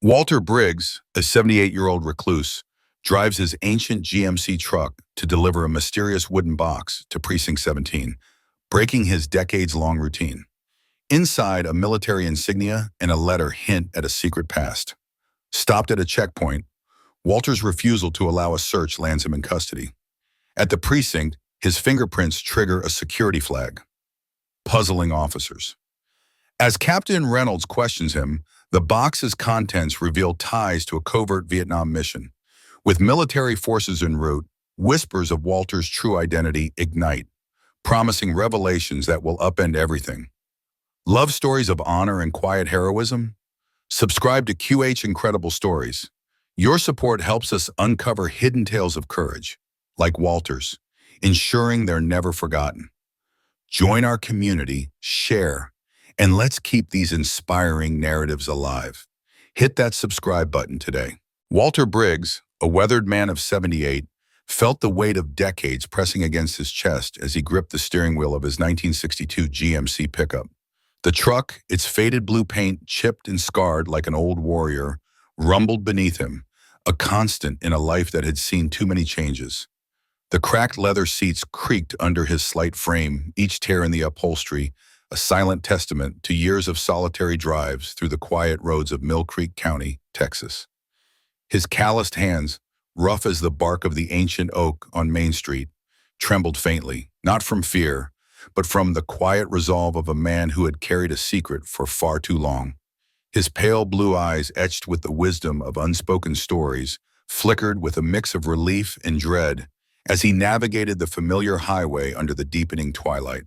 Walter Briggs, a 78-year-old recluse, drives his ancient GMC truck to deliver a mysterious wooden box to Precinct 17, breaking his decades-long routine. Inside, a military insignia and a letter hint at a secret past. Stopped at a checkpoint, Walter's refusal to allow a search lands him in custody. At the precinct, his fingerprints trigger a security flag, puzzling officers. As Captain Reynolds questions him, the box's contents reveal ties to a covert Vietnam mission. With military forces en route, whispers of Walter's true identity ignite, promising revelations that will upend everything. Love stories of honor and quiet heroism? Subscribe to QH Incredible Stories. Your support helps us uncover hidden tales of courage, like Walter's, ensuring they're never forgotten. Join our community, share, and let's keep these inspiring narratives alive. Hit that subscribe button today. Walter Briggs, a weathered man of 78, felt the weight of decades pressing against his chest as he gripped the steering wheel of his 1962 GMC pickup. The truck, its faded blue paint chipped and scarred like an old warrior, rumbled beneath him, a constant in a life that had seen too many changes. The cracked leather seats creaked under his slight frame, each tear in the upholstery, a silent testament to years of solitary drives through the quiet roads of Mill Creek County, Texas. His calloused hands, rough as the bark of the ancient oak on Main Street, trembled faintly, not from fear, but from the quiet resolve of a man who had carried a secret for far too long. His pale blue eyes, etched with the wisdom of unspoken stories, flickered with a mix of relief and dread as he navigated the familiar highway under the deepening twilight.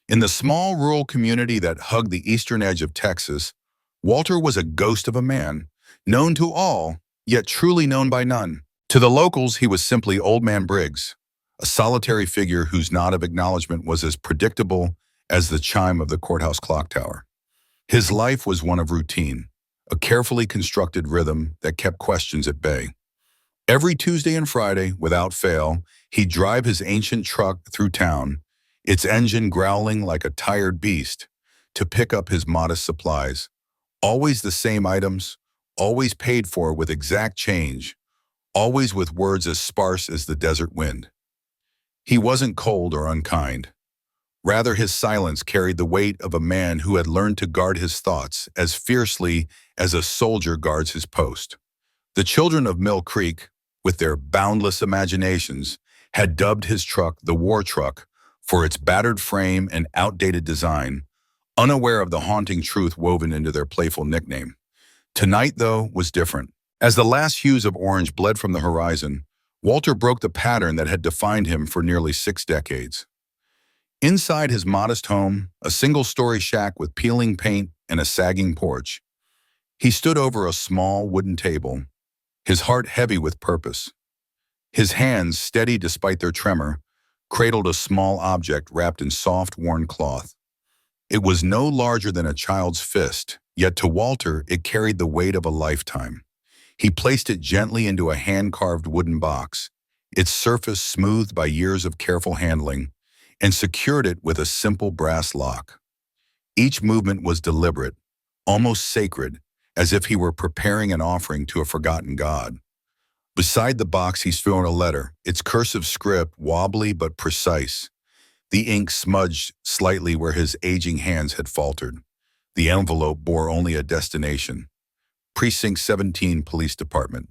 In the small rural community that hugged the eastern edge of Texas, Walter was a ghost of a man, known to all, yet truly known by none. To the locals, he was simply Old Man Briggs, a solitary figure whose nod of acknowledgement was as predictable as the chime of the courthouse clock tower. His life was one of routine, a carefully constructed rhythm that kept questions at bay. Every Tuesday and Friday, without fail, he'd drive his ancient truck through town, its engine growling like a tired beast, to pick up his modest supplies. Always the same items, always paid for with exact change, always with words as sparse as the desert wind. He wasn't cold or unkind. Rather, his silence carried the weight of a man who had learned to guard his thoughts as fiercely as a soldier guards his post. The children of Mill Creek, with their boundless imaginations, had dubbed his truck the war truck for its battered frame and outdated design, unaware of the haunting truth woven into their playful nickname. Tonight, though, was different. As the last hues of orange bled from the horizon, Walter broke the pattern that had defined him for nearly 6 decades. Inside his modest home, a single-story shack with peeling paint and a sagging porch, he stood over a small wooden table, his heart heavy with purpose. His hands, steady despite their tremor, cradled a small object wrapped in soft, worn cloth. It was no larger than a child's fist, yet to Walter it carried the weight of a lifetime. He placed it gently into a hand-carved wooden box, its surface smoothed by years of careful handling, and secured it with a simple brass lock. Each movement was deliberate, almost sacred, as if he were preparing an offering to a forgotten god. Beside the box he's thrown a letter, its cursive script wobbly but precise. The ink smudged slightly where his aging hands had faltered. The envelope bore only a destination: Precinct 17 Police Department.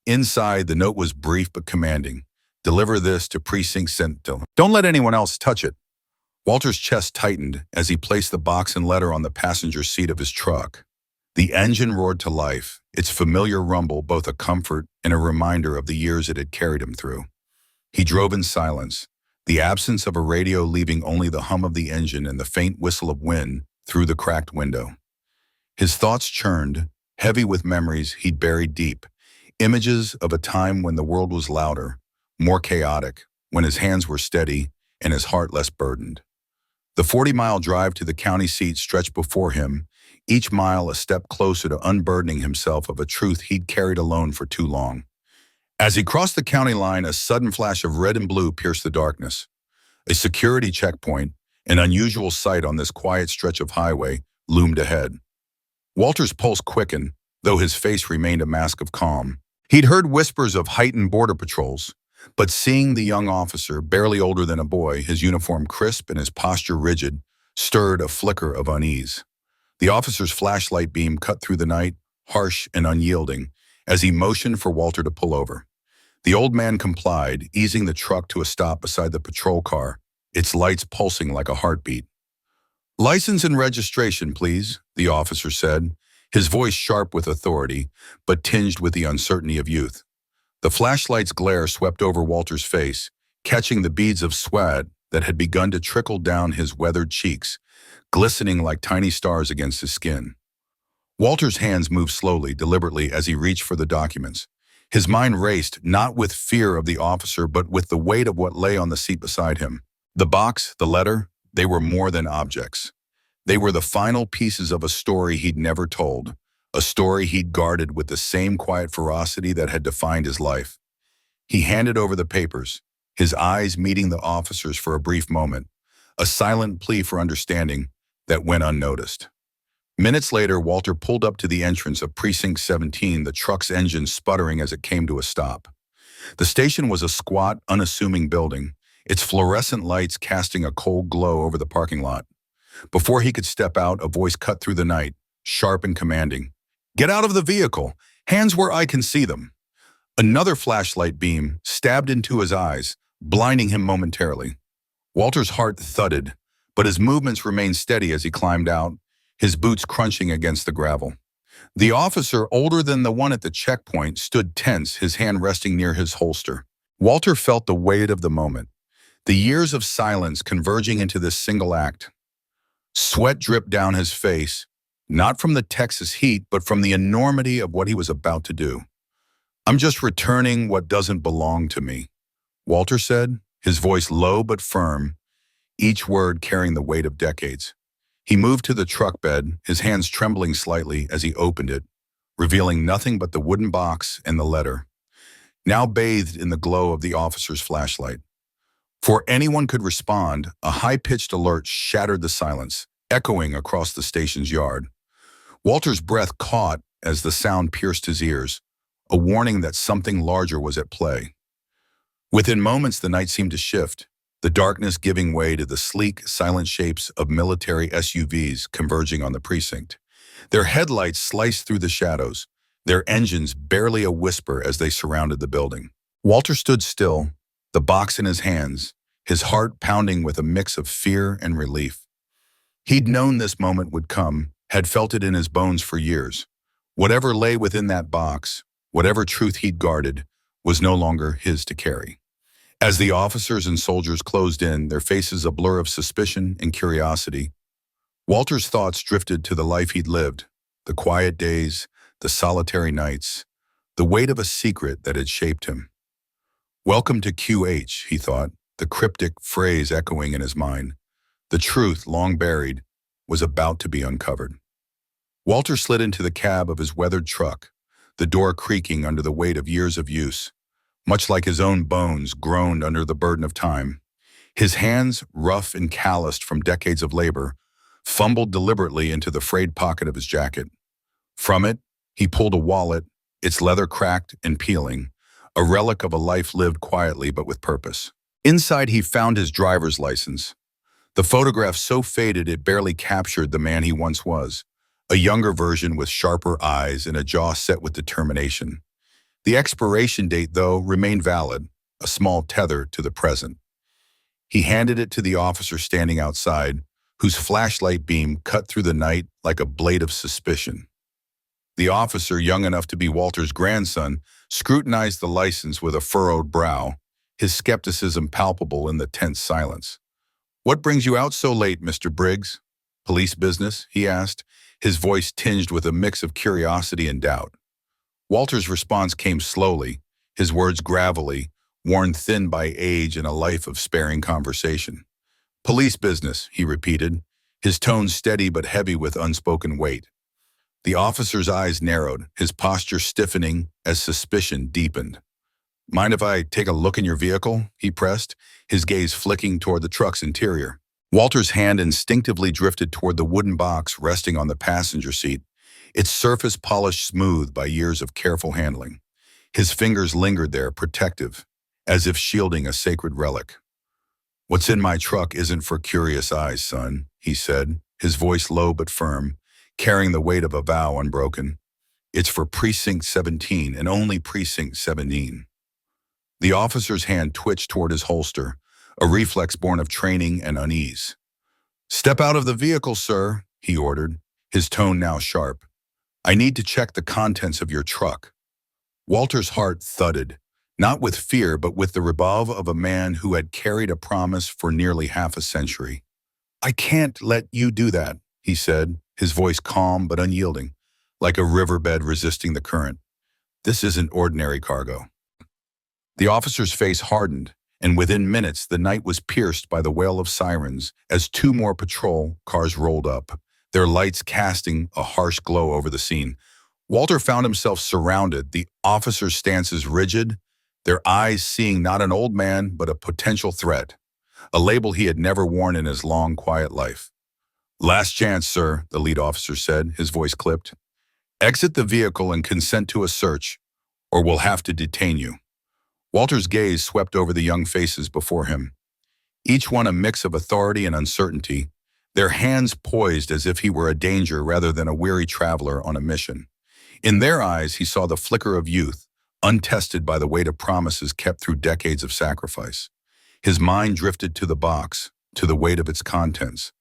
Inside, the note was brief but commanding. Deliver this to Precinct 17. Don't let anyone else touch it. Walter's chest tightened as he placed the box and letter on the passenger seat of his truck. The engine roared to life, its familiar rumble both a comfort and a reminder of the years it had carried him through. He drove in silence, the absence of a radio leaving only the hum of the engine and the faint whistle of wind through the cracked window. His thoughts churned, heavy with memories he'd buried deep, images of a time when the world was louder, more chaotic, when his hands were steady and his heart less burdened. The 40-mile drive to the county seat stretched before him, each mile a step closer to unburdening himself of a truth he'd carried alone for too long. As he crossed the county line, a sudden flash of red and blue pierced the darkness. A security checkpoint, an unusual sight on this quiet stretch of highway, loomed ahead. Walter's pulse quickened, though his face remained a mask of calm. He'd heard whispers of heightened border patrols, but seeing the young officer, barely older than a boy, his uniform crisp and his posture rigid, stirred a flicker of unease. The officer's flashlight beam cut through the night, harsh and unyielding, as he motioned for Walter to pull over. The old man complied, easing the truck to a stop beside the patrol car, its lights pulsing like a heartbeat. "License and registration, please," the officer said, his voice sharp with authority, but tinged with the uncertainty of youth. The flashlight's glare swept over Walter's face, catching the beads of sweat that had begun to trickle down his weathered cheeks, glistening like tiny stars against his skin. Walter's hands moved slowly, deliberately, as he reached for the documents. His mind raced, not with fear of the officer, but with the weight of what lay on the seat beside him. The box, the letter, they were more than objects. They were the final pieces of a story he'd never told, a story he'd guarded with the same quiet ferocity that had defined his life. He handed over the papers, his eyes meeting the officer's for a brief moment, a silent plea for understanding that went unnoticed. Minutes later, Walter pulled up to the entrance of Precinct 17, the truck's engine sputtering as it came to a stop. The station was a squat, unassuming building, its fluorescent lights casting a cold glow over the parking lot. Before he could step out, a voice cut through the night, sharp and commanding. "Get out of the vehicle! Hands where I can see them!" Another flashlight beam stabbed into his eyes, blinding him momentarily. Walter's heart thudded, but his movements remained steady as he climbed out, his boots crunching against the gravel. The officer, older than the one at the checkpoint, stood tense, his hand resting near his holster. Walter felt the weight of the moment, the years of silence converging into this single act. Sweat dripped down his face, not from the Texas heat, but from the enormity of what he was about to do. "I'm just returning what doesn't belong to me," Walter said, his voice low but firm, each word carrying the weight of decades. He moved to the truck bed, his hands trembling slightly as he opened it, revealing nothing but the wooden box and the letter, now bathed in the glow of the officer's flashlight. Before anyone could respond, a high-pitched alert shattered the silence, echoing across the station's yard. Walter's breath caught as the sound pierced his ears, a warning that something larger was at play. Within moments, the night seemed to shift, the darkness giving way to the sleek, silent shapes of military SUVs converging on the precinct. Their headlights sliced through the shadows, their engines barely a whisper as they surrounded the building. Walter stood still, the box in his hands, his heart pounding with a mix of fear and relief. He'd known this moment would come, had felt it in his bones for years. Whatever lay within that box, whatever truth he'd guarded, was no longer his to carry. As the officers and soldiers closed in, their faces a blur of suspicion and curiosity, Walter's thoughts drifted to the life he'd lived, the quiet days, the solitary nights, the weight of a secret that had shaped him. "Welcome to QH," he thought, the cryptic phrase echoing in his mind. The truth, long buried, was about to be uncovered. Walter slid into the cab of his weathered truck, the door creaking under the weight of years of use. Much like his own bones groaned under the burden of time. His hands, rough and calloused from decades of labor, fumbled deliberately into the frayed pocket of his jacket. From it, he pulled a wallet, its leather cracked and peeling, a relic of a life lived quietly but with purpose. Inside, he found his driver's license, the photograph so faded it barely captured the man he once was, a younger version with sharper eyes and a jaw set with determination. The expiration date, though, remained valid, a small tether to the present. He handed it to the officer standing outside, whose flashlight beam cut through the night like a blade of suspicion. The officer, young enough to be Walter's grandson, scrutinized the license with a furrowed brow, his skepticism palpable in the tense silence. "What brings you out so late, Mr. Briggs? Police business?" he asked, his voice tinged with a mix of curiosity and doubt. Walter's response came slowly, his words gravelly, worn thin by age and a life of sparing conversation. "Police business," he repeated, his tone steady but heavy with unspoken weight. The officer's eyes narrowed, his posture stiffening as suspicion deepened. "Mind if I take a look in your vehicle?" he pressed, his gaze flicking toward the truck's interior. Walter's hand instinctively drifted toward the wooden box resting on the passenger seat, its surface polished smooth by years of careful handling. His fingers lingered there, protective, as if shielding a sacred relic. "What's in my truck isn't for curious eyes, son," he said, his voice low but firm, carrying the weight of a vow unbroken. "It's for Precinct 17 and only Precinct 17. The officer's hand twitched toward his holster, a reflex born of training and unease. "Step out of the vehicle, sir," he ordered, his tone now sharp. "I need to check the contents of your truck." Walter's heart thudded, not with fear but with the resolve of a man who had carried a promise for nearly half a century. "I can't let you do that," he said, his voice calm but unyielding, like a riverbed resisting the current. "This isn't ordinary cargo." The officer's face hardened, and within minutes the night was pierced by the wail of sirens as two more patrol cars rolled up, their lights casting a harsh glow over the scene. Walter found himself surrounded, the officers' stances rigid, their eyes seeing not an old man but a potential threat, a label he had never worn in his long, quiet life. "Last chance, sir," the lead officer said, his voice clipped. "Exit the vehicle and consent to a search, or we'll have to detain you." Walter's gaze swept over the young faces before him, each one a mix of authority and uncertainty, their hands poised as if he were a danger rather than a weary traveler on a mission. In their eyes, he saw the flicker of youth, untested by the weight of promises kept through decades of sacrifice. His mind drifted to the box, to the weight of its contents,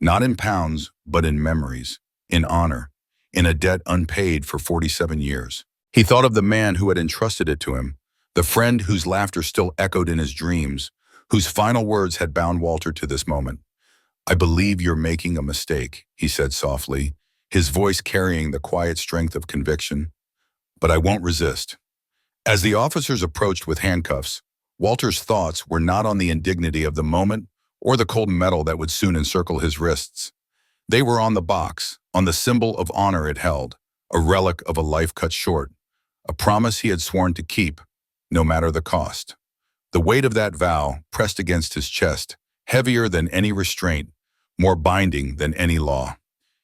not in pounds, but in memories, in honor, in a debt unpaid for 47 years. He thought of the man who had entrusted it to him, the friend whose laughter still echoed in his dreams, whose final words had bound Walter to this moment. "I believe you're making a mistake," he said softly, his voice carrying the quiet strength of conviction. "But I won't resist." As the officers approached with handcuffs, Walter's thoughts were not on the indignity of the moment or the cold metal that would soon encircle his wrists. They were on the box, on the symbol of honor it held, a relic of a life cut short, a promise he had sworn to keep, no matter the cost. The weight of that vow pressed against his chest, heavier than any restraint, more binding than any law.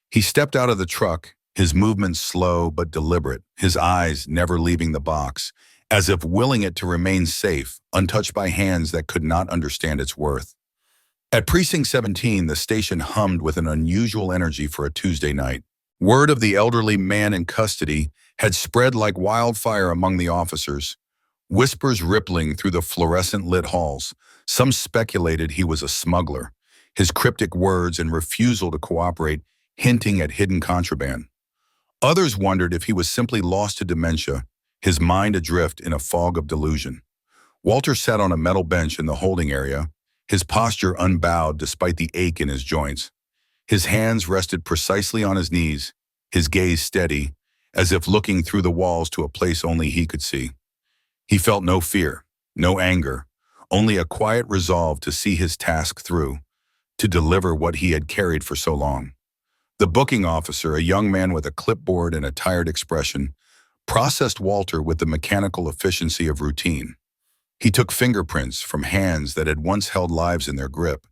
He stepped out of the truck, his movements slow but deliberate, his eyes never leaving the box, as if willing it to remain safe, untouched by hands that could not understand its worth. At Precinct 17, the station hummed with an unusual energy for a Tuesday night. Word of the elderly man in custody had spread like wildfire among the officers, whispers rippling through the fluorescent-lit halls. Some speculated he was a smuggler, his cryptic words and refusal to cooperate hinting at hidden contraband. Others wondered if he was simply lost to dementia, his mind adrift in a fog of delusion. Walter sat on a metal bench in the holding area, his posture unbowed despite the ache in his joints. His hands rested precisely on his knees, his gaze steady, as if looking through the walls to a place only he could see. He felt no fear, no anger, only a quiet resolve to see his task through, to deliver what he had carried for so long. The booking officer, a young man with a clipboard and a tired expression, processed Walter with the mechanical efficiency of routine. He took fingerprints from hands that had once held lives in their grip,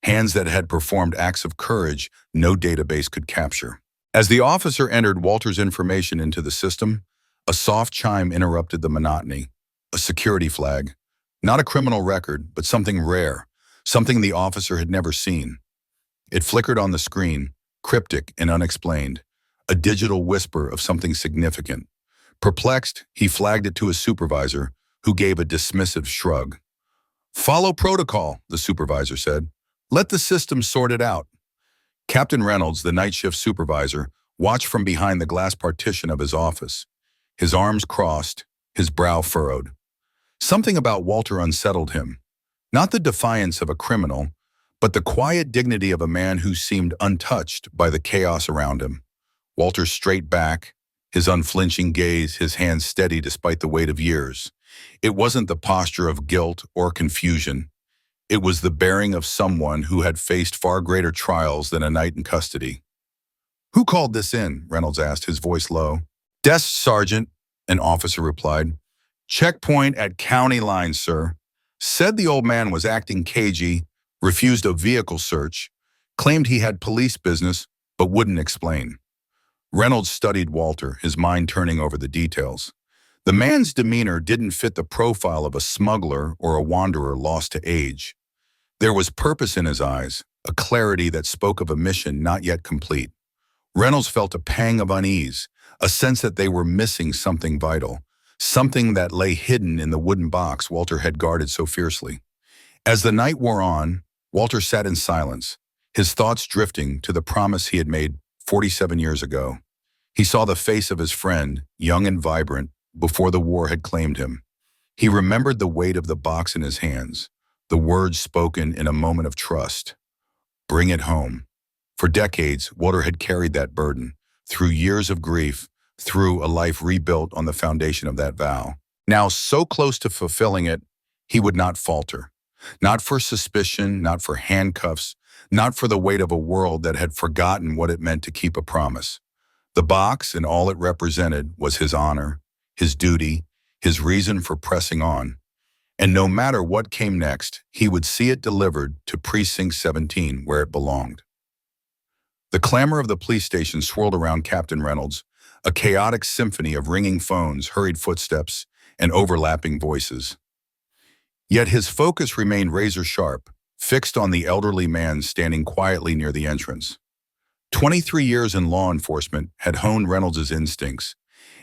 hands that had performed acts of courage no database could capture. As the officer entered Walter's information into the system, a soft chime interrupted the monotony. A security flag. Not a criminal record, but something rare, something the officer had never seen. It flickered on the screen, cryptic and unexplained, a digital whisper of something significant. Perplexed, he flagged it to his supervisor, who gave a dismissive shrug. "Follow protocol," the supervisor said. "Let the system sort it out." Captain Reynolds, the night shift supervisor, watched from behind the glass partition of his office, his arms crossed, his brow furrowed. Something about Walter unsettled him. Not the defiance of a criminal, but the quiet dignity of a man who seemed untouched by the chaos around him. Walter's straight back, his unflinching gaze, his hands steady despite the weight of years. It wasn't the posture of guilt or confusion. It was the bearing of someone who had faced far greater trials than a night in custody. "Who called this in?" Reynolds asked, his voice low. "Desk sergeant," an officer replied. "Checkpoint at county line, sir." Said the old man was acting cagey, refused a vehicle search, claimed he had police business, but wouldn't explain. Reynolds studied Walter, his mind turning over the details. The man's demeanor didn't fit the profile of a smuggler or a wanderer lost to age. There was purpose in his eyes, a clarity that spoke of a mission not yet complete. Reynolds felt a pang of unease, a sense that they were missing something vital, something that lay hidden in the wooden box Walter had guarded so fiercely. As the night wore on, Walter sat in silence, his thoughts drifting to the promise he had made 47 years ago. He saw the face of his friend, young and vibrant, before the war had claimed him. He remembered the weight of the box in his hands, the words spoken in a moment of trust. Bring it home. For decades, Walter had carried that burden, through years of grief, through a life rebuilt on the foundation of that vow. Now, so close to fulfilling it, he would not falter. Not for suspicion, not for handcuffs, not for the weight of a world that had forgotten what it meant to keep a promise. The box and all it represented was his honor, his duty, his reason for pressing on. And no matter what came next, he would see it delivered to Precinct 17 where it belonged. The clamor of the police station swirled around Captain Reynolds, a chaotic symphony of ringing phones, hurried footsteps, and overlapping voices. Yet his focus remained razor-sharp, fixed on the elderly man standing quietly near the entrance. 23 years in law enforcement had honed Reynolds' instincts,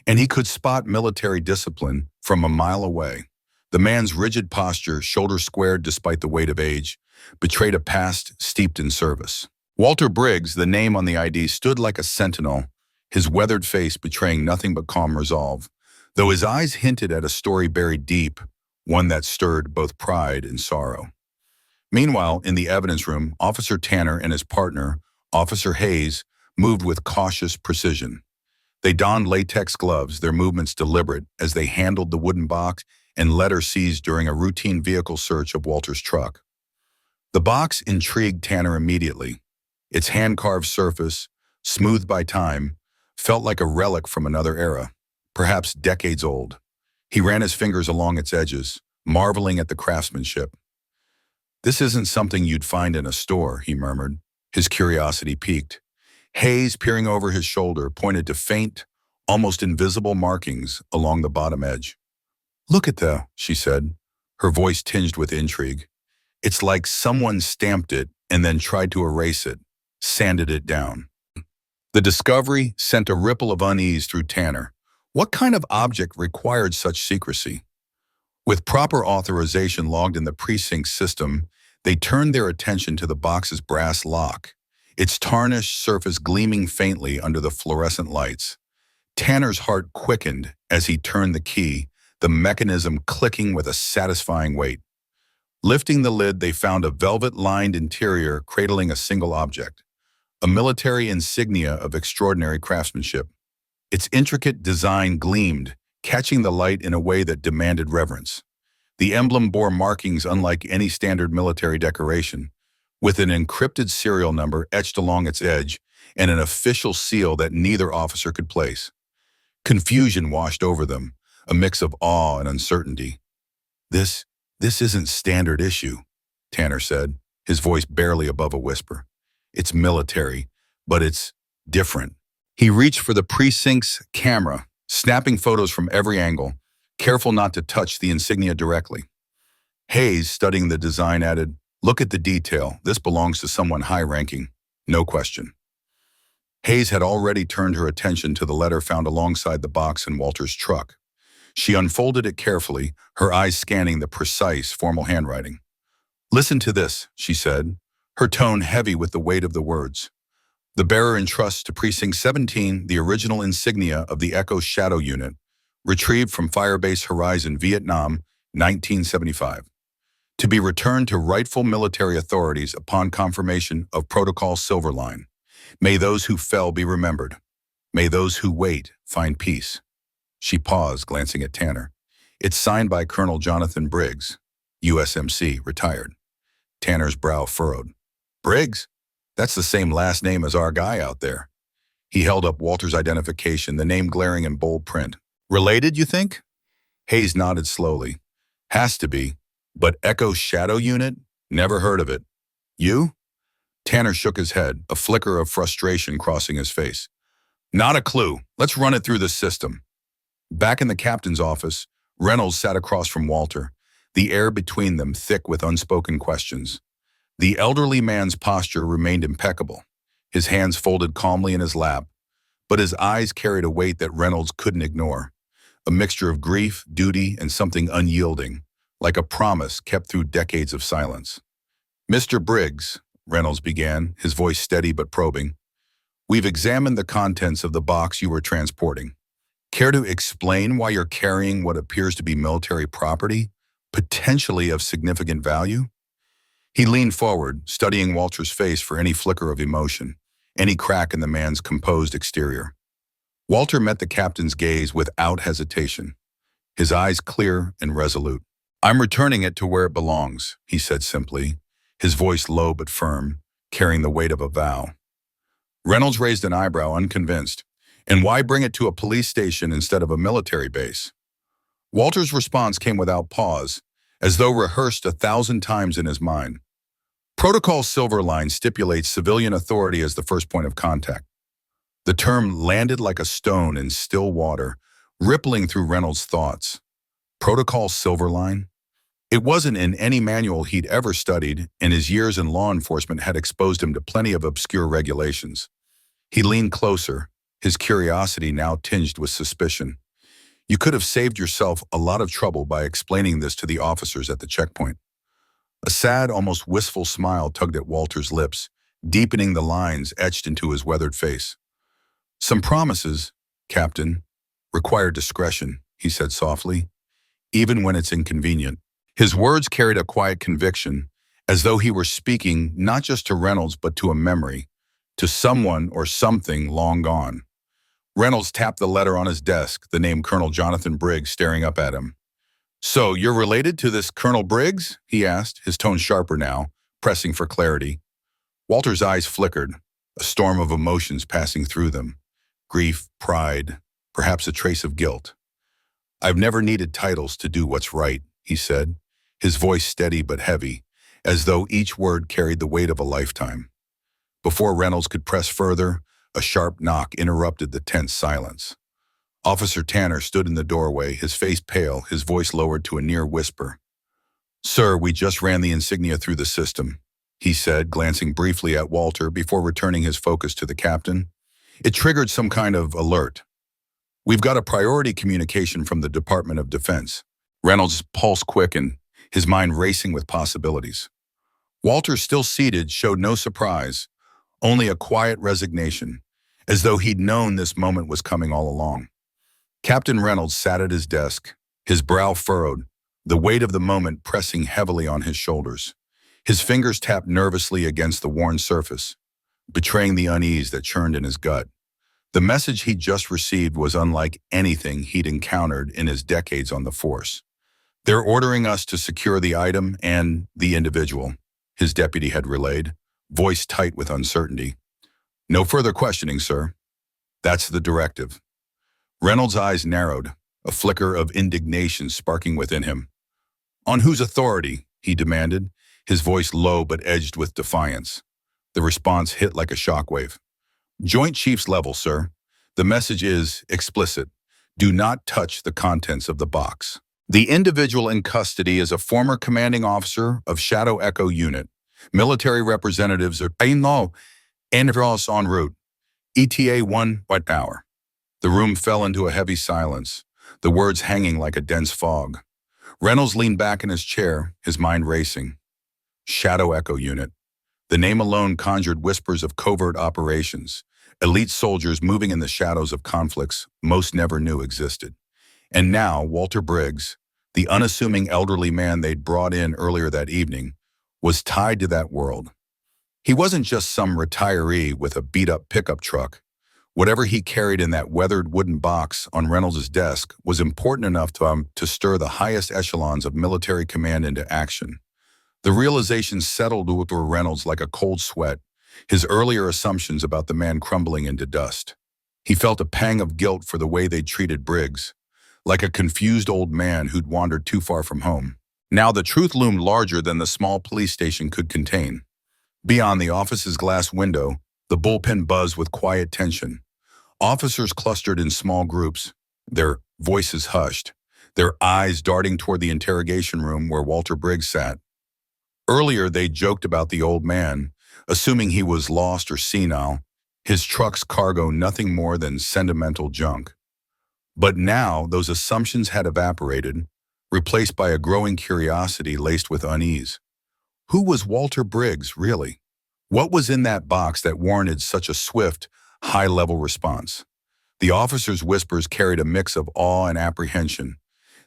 and he could spot military discipline from a mile away. The man's rigid posture, shoulders squared despite the weight of age, betrayed a past steeped in service. Walter Briggs, the name on the ID, stood like a sentinel, his weathered face betraying nothing but calm resolve, though his eyes hinted at a story buried deep, one that stirred both pride and sorrow. Meanwhile, in the evidence room, Officer Tanner and his partner, Officer Hayes, moved with cautious precision. They donned latex gloves, their movements deliberate as they handled the wooden box and letter seized during a routine vehicle search of Walter's truck. The box intrigued Tanner immediately. Its hand-carved surface, smoothed by time, felt like a relic from another era, perhaps decades old. He ran his fingers along its edges, marveling at the craftsmanship. "This isn't something you'd find in a store," he murmured, his curiosity piqued. Hayes, peering over his shoulder, pointed to faint, almost invisible markings along the bottom edge. "Look at that," she said, her voice tinged with intrigue. "It's like someone stamped it and then tried to erase it, sanded it down." The discovery sent a ripple of unease through Tanner. What kind of object required such secrecy? With proper authorization logged in the precinct system, they turned their attention to the box's brass lock, its tarnished surface gleaming faintly under the fluorescent lights. Tanner's heart quickened as he turned the key, the mechanism clicking with a satisfying weight. Lifting the lid, they found a velvet-lined interior cradling a single object, a military insignia of extraordinary craftsmanship. Its intricate design gleamed, catching the light in a way that demanded reverence. The emblem bore markings unlike any standard military decoration, with an encrypted serial number etched along its edge and an official seal that neither officer could place. Confusion washed over them, a mix of awe and uncertainty. This isn't standard issue," Tanner said, his voice barely above a whisper. "It's military, but it's different." He reached for the precinct's camera, snapping photos from every angle, careful not to touch the insignia directly. Hayes, studying the design, added, "Look at the detail. This belongs to someone high-ranking. No question." Hayes had already turned her attention to the letter found alongside the box in Walter's truck. She unfolded it carefully, her eyes scanning the precise, formal handwriting. "Listen to this," she said, her tone heavy with the weight of the words. "The bearer entrusts to Precinct 17 the original insignia of the Echo Shadow Unit, retrieved from Firebase Horizon, Vietnam, 1975. To be returned to rightful military authorities upon confirmation of Protocol Silverline. May those who fell be remembered. May those who wait find peace." She paused, glancing at Tanner. "It's signed by Colonel Jonathan Briggs, USMC, retired." Tanner's brow furrowed. "Briggs? That's the same last name as our guy out there." He held up Walter's identification, the name glaring in bold print. "Related, you think?" Hayes nodded slowly. "Has to be. But Echo Shadow Unit? Never heard of it. You?" Tanner shook his head, a flicker of frustration crossing his face. Not a clue. Let's run it through the system. Back in the captain's office, Reynolds sat across from Walter, the air between them thick with unspoken questions. The elderly man's posture remained impeccable, his hands folded calmly in his lap, but his eyes carried a weight that Reynolds couldn't ignore, a mixture of grief, duty, and something unyielding, like a promise kept through decades of silence. "Mr. Briggs," Reynolds began, his voice steady but probing, "we've examined the contents of the box you were transporting. Care to explain why you're carrying what appears to be military property, potentially of significant value?" He leaned forward, studying Walter's face for any flicker of emotion, any crack in the man's composed exterior. Walter met the captain's gaze without hesitation, his eyes clear and resolute. "I'm returning it to where it belongs," he said simply, his voice low but firm, carrying the weight of a vow. Reynolds raised an eyebrow, unconvinced. "And why bring it to a police station instead of a military base?" Walter's response came without pause, as though rehearsed 1,000 times in his mind. Protocol Silverline stipulates civilian authority as the first point of contact. The term landed like a stone in still water, rippling through Reynolds' thoughts. Protocol Silverline? It wasn't in any manual he'd ever studied, and his years in law enforcement had exposed him to plenty of obscure regulations. He leaned closer, his curiosity now tinged with suspicion. "You could have saved yourself a lot of trouble by explaining this to the officers at the checkpoint." A sad, almost wistful smile tugged at Walter's lips, deepening the lines etched into his weathered face. "Some promises, Captain, require discretion," he said softly, "even when it's inconvenient." His words carried a quiet conviction, as though he were speaking not just to Reynolds but to a memory, to someone or something long gone. Reynolds tapped the letter on his desk, the name Colonel Jonathan Briggs staring up at him. "So, you're related to this Colonel Briggs?" he asked, his tone sharper now, pressing for clarity. Walter's eyes flickered, a storm of emotions passing through them. Grief, pride, perhaps a trace of guilt. "I've never needed titles to do what's right," he said, his voice steady but heavy, as though each word carried the weight of a lifetime. Before Reynolds could press further, a sharp knock interrupted the tense silence. Officer Tanner stood in the doorway, his face pale, his voice lowered to a near whisper. "Sir, we just ran the insignia through the system," he said, glancing briefly at Walter before returning his focus to the captain. "It triggered some kind of alert. We've got a priority communication from the Department of Defense." Reynolds' pulse quickened, his mind racing with possibilities. Walter, still seated, showed no surprise, only a quiet resignation, as though he'd known this moment was coming all along. Captain Reynolds sat at his desk, his brow furrowed, the weight of the moment pressing heavily on his shoulders. His fingers tapped nervously against the worn surface, betraying the unease that churned in his gut. The message he'd just received was unlike anything he'd encountered in his decades on the force. "They're ordering us to secure the item and the individual," his deputy had relayed, voice tight with uncertainty. "No further questioning, sir. That's the directive." Reynolds' eyes narrowed, a flicker of indignation sparking within him. "On whose authority?" he demanded, his voice low but edged with defiance. The response hit like a shockwave. "Joint Chiefs level, sir. The message is explicit. Do not touch the contents of the box. The individual in custody is a former commanding officer of Shadow Echo Unit. Military representatives are en route. ETA 1 hour." The room fell into a heavy silence, the words hanging like a dense fog. Reynolds leaned back in his chair, his mind racing. Shadow Echo Unit. The name alone conjured whispers of covert operations, elite soldiers moving in the shadows of conflicts most never knew existed. And now Walter Briggs, the unassuming elderly man they'd brought in earlier that evening, was tied to that world. He wasn't just some retiree with a beat-up pickup truck. Whatever he carried in that weathered wooden box on Reynolds' desk was important enough to stir the highest echelons of military command into action. The realization settled over Reynolds like a cold sweat, his earlier assumptions about the man crumbling into dust. He felt a pang of guilt for the way they'd treated Briggs, like a confused old man who'd wandered too far from home. Now the truth loomed larger than the small police station could contain. Beyond the office's glass window, the bullpen buzzed with quiet tension. Officers clustered in small groups, their voices hushed, their eyes darting toward the interrogation room where Walter Briggs sat. Earlier, they joked about the old man, assuming he was lost or senile, his truck's cargo nothing more than sentimental junk. But now, those assumptions had evaporated, replaced by a growing curiosity laced with unease. Who was Walter Briggs, really? What was in that box that warranted such a swift, high-level response? The officers' whispers carried a mix of awe and apprehension,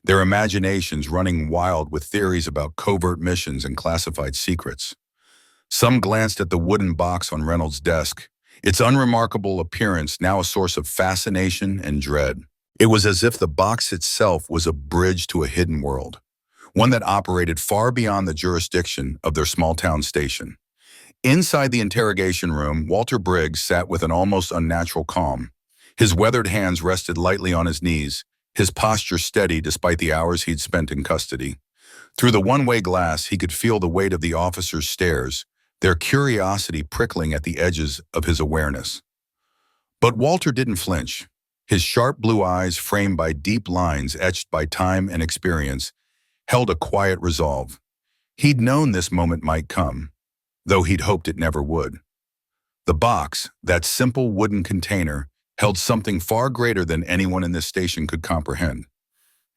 their imaginations running wild with theories about covert missions and classified secrets. Some glanced at the wooden box on Reynolds' desk, its unremarkable appearance now a source of fascination and dread. It was as if the box itself was a bridge to a hidden world, one that operated far beyond the jurisdiction of their small-town station. Inside the interrogation room, Walter Briggs sat with an almost unnatural calm. His weathered hands rested lightly on his knees, his posture steady despite the hours he'd spent in custody. Through the one-way glass, he could feel the weight of the officers' stares, their curiosity prickling at the edges of his awareness. But Walter didn't flinch. His sharp blue eyes, framed by deep lines etched by time and experience, held a quiet resolve. He'd known this moment might come, though he'd hoped it never would. The box, that simple wooden container, held something far greater than anyone in this station could comprehend.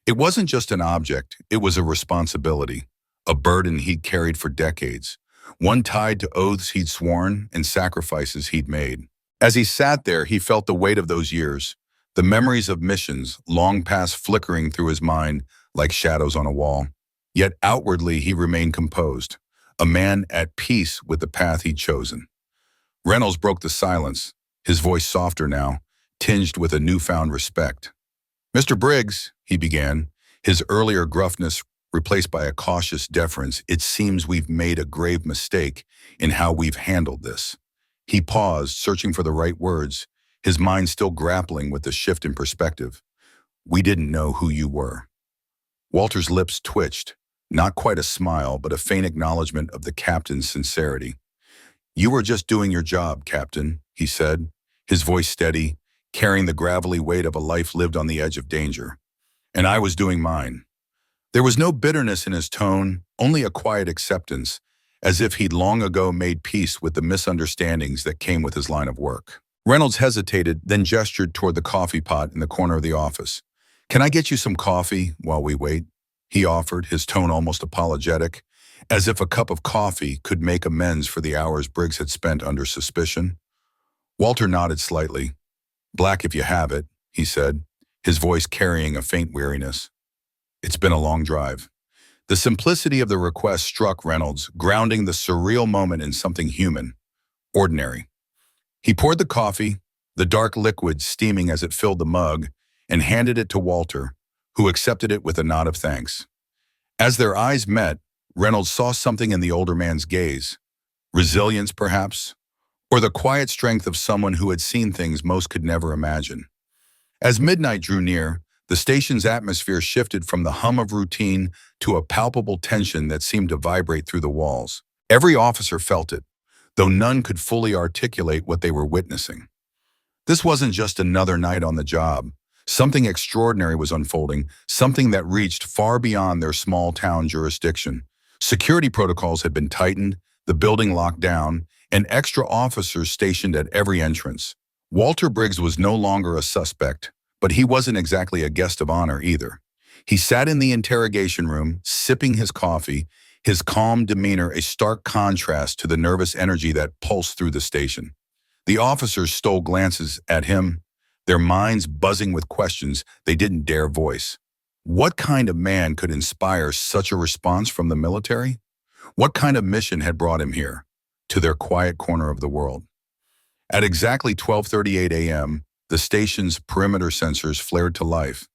It wasn't just an object, it was a responsibility, a burden he'd carried for decades, one tied to oaths he'd sworn and sacrifices he'd made. As he sat there, he felt the weight of those years, the memories of missions long past flickering through his mind like shadows on a wall. Yet outwardly he remained composed, a man at peace with the path he'd chosen. Reynolds broke the silence, his voice softer now, tinged with a newfound respect. "Mr. Briggs," he began, his earlier gruffness replaced by a cautious deference, "it seems we've made a grave mistake in how we've handled this." He paused, searching for the right words, his mind still grappling with the shift in perspective. "We didn't know who you were." Walter's lips twitched, not quite a smile, but a faint acknowledgement of the captain's sincerity. "You were just doing your job, Captain," he said, his voice steady, carrying the gravelly weight of a life lived on the edge of danger. "And I was doing mine." There was no bitterness in his tone, only a quiet acceptance, as if he'd long ago made peace with the misunderstandings that came with his line of work. Reynolds hesitated, then gestured toward the coffee pot in the corner of the office. "Can I get you some coffee while we wait?" he offered, his tone almost apologetic, as if a cup of coffee could make amends for the hours Briggs had spent under suspicion. Walter nodded slightly. "Black if you have it," he said, his voice carrying a faint weariness. "It's been a long drive." The simplicity of the request struck Reynolds, grounding the surreal moment in something human, ordinary. He poured the coffee, the dark liquid steaming as it filled the mug, and handed it to Walter, who accepted it with a nod of thanks. As their eyes met, Reynolds saw something in the older man's gaze. Resilience, perhaps, or the quiet strength of someone who had seen things most could never imagine. As midnight drew near, the station's atmosphere shifted from the hum of routine to a palpable tension that seemed to vibrate through the walls. Every officer felt it, though none could fully articulate what they were witnessing. This wasn't just another night on the job. Something extraordinary was unfolding, something that reached far beyond their small-town jurisdiction. Security protocols had been tightened, the building locked down, and extra officers stationed at every entrance. Walter Briggs was no longer a suspect, but he wasn't exactly a guest of honor either. He sat in the interrogation room, sipping his coffee, his calm demeanor a stark contrast to the nervous energy that pulsed through the station. The officers stole glances at him, their minds buzzing with questions they didn't dare voice. What kind of man could inspire such a response from the military? What kind of mission had brought him here, to their quiet corner of the world? At exactly 12:38 a.m., the station's perimeter sensors flared to life,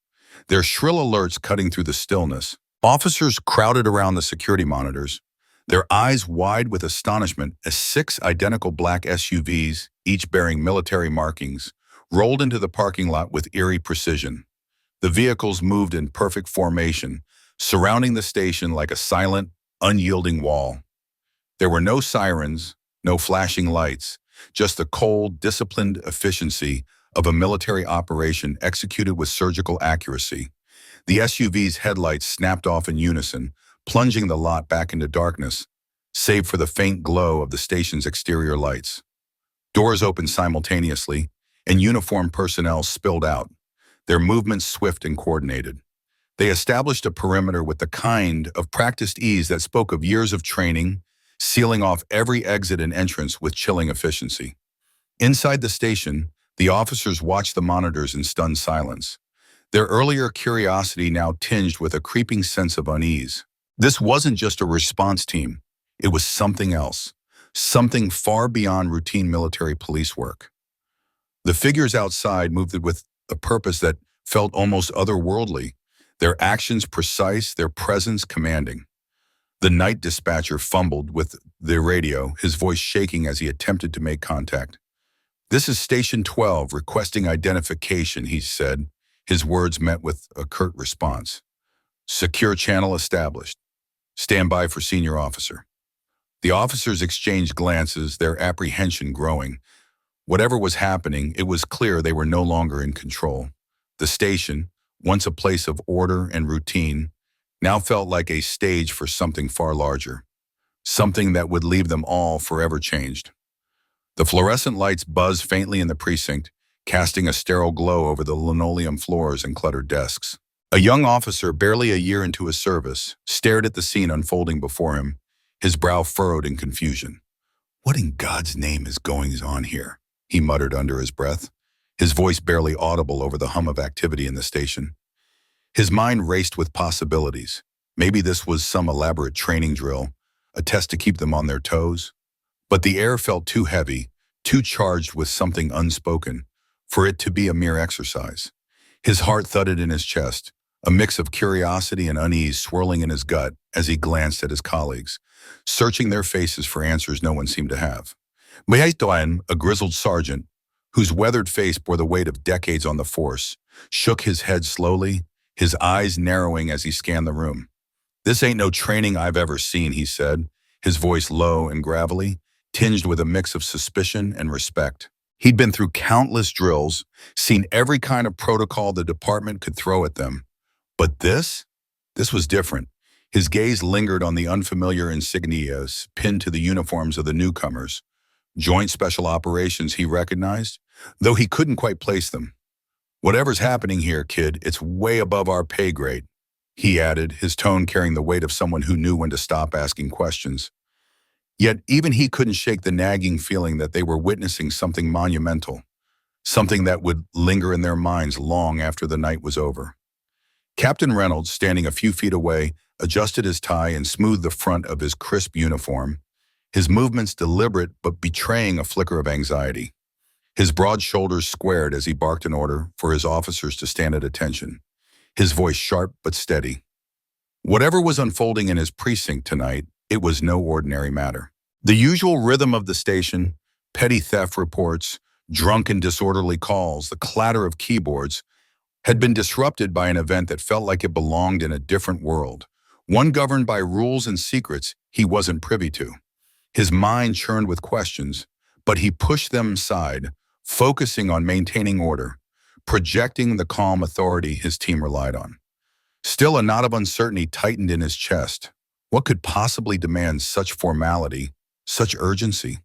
their shrill alerts cutting through the stillness. Officers crowded around the security monitors, their eyes wide with astonishment as 6 identical black SUVs, each bearing military markings, rolled into the parking lot with eerie precision. The vehicles moved in perfect formation, surrounding the station like a silent, unyielding wall. There were no sirens, no flashing lights, just the cold, disciplined efficiency of a military operation executed with surgical accuracy. The SUV's headlights snapped off in unison, plunging the lot back into darkness, save for the faint glow of the station's exterior lights. Doors opened simultaneously, and uniformed personnel spilled out, their movements swift and coordinated. They established a perimeter with the kind of practiced ease that spoke of years of training, sealing off every exit and entrance with chilling efficiency. Inside the station, the officers watched the monitors in stunned silence, their earlier curiosity now tinged with a creeping sense of unease. This wasn't just a response team. It was something else, something far beyond routine military police work. The figures outside moved with a purpose that felt almost otherworldly, their actions precise, their presence commanding. The night dispatcher fumbled with the radio, his voice shaking as he attempted to make contact. "This is Station 12, requesting identification," he said, his words met with a curt response. "Secure channel established. Stand by for senior officer." The officers exchanged glances, their apprehension growing. Whatever was happening, it was clear they were no longer in control. The station, once a place of order and routine, now felt like a stage for something far larger, something that would leave them all forever changed. The fluorescent lights buzzed faintly in the precinct, casting a sterile glow over the linoleum floors and cluttered desks. A young officer, barely a year into his service, stared at the scene unfolding before him, his brow furrowed in confusion. "What in God's name is going on here?" he muttered under his breath, his voice barely audible over the hum of activity in the station. His mind raced with possibilities. Maybe this was some elaborate training drill, a test to keep them on their toes. But the air felt too heavy, too charged with something unspoken, for it to be a mere exercise. His heart thudded in his chest, a mix of curiosity and unease swirling in his gut as he glanced at his colleagues, searching their faces for answers no one seemed to have. Mayaitoan, a grizzled sergeant, whose weathered face bore the weight of decades on the force, shook his head slowly, his eyes narrowing as he scanned the room. "This ain't no training I've ever seen," he said, his voice low and gravelly, tinged with a mix of suspicion and respect. He'd been through countless drills, seen every kind of protocol the department could throw at them. But this was different. His gaze lingered on the unfamiliar insignias pinned to the uniforms of the newcomers. Joint Special Operations, he recognized, though he couldn't quite place them. "Whatever's happening here, kid, it's way above our pay grade," he added, his tone carrying the weight of someone who knew when to stop asking questions. Yet even he couldn't shake the nagging feeling that they were witnessing something monumental, something that would linger in their minds long after the night was over. Captain Reynolds, standing a few feet away, adjusted his tie and smoothed the front of his crisp uniform, his movements deliberate but betraying a flicker of anxiety. His broad shoulders squared as he barked an order for his officers to stand at attention, his voice sharp but steady. Whatever was unfolding in his precinct tonight, it was no ordinary matter. The usual rhythm of the station, petty theft reports, drunk and disorderly calls, the clatter of keyboards, had been disrupted by an event that felt like it belonged in a different world, one governed by rules and secrets he wasn't privy to. His mind churned with questions, but he pushed them aside, focusing on maintaining order, projecting the calm authority his team relied on. Still, a knot of uncertainty tightened in his chest. What could possibly demand such formality, such urgency?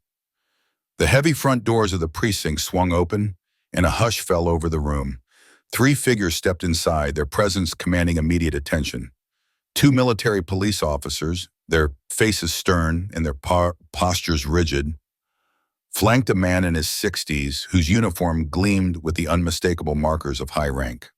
The heavy front doors of the precinct swung open, and a hush fell over the room. 3 figures stepped inside, their presence commanding immediate attention. 2 military police officers, their faces stern and their postures rigid, flanked a man in his 60s whose uniform gleamed with the unmistakable markers of high rank.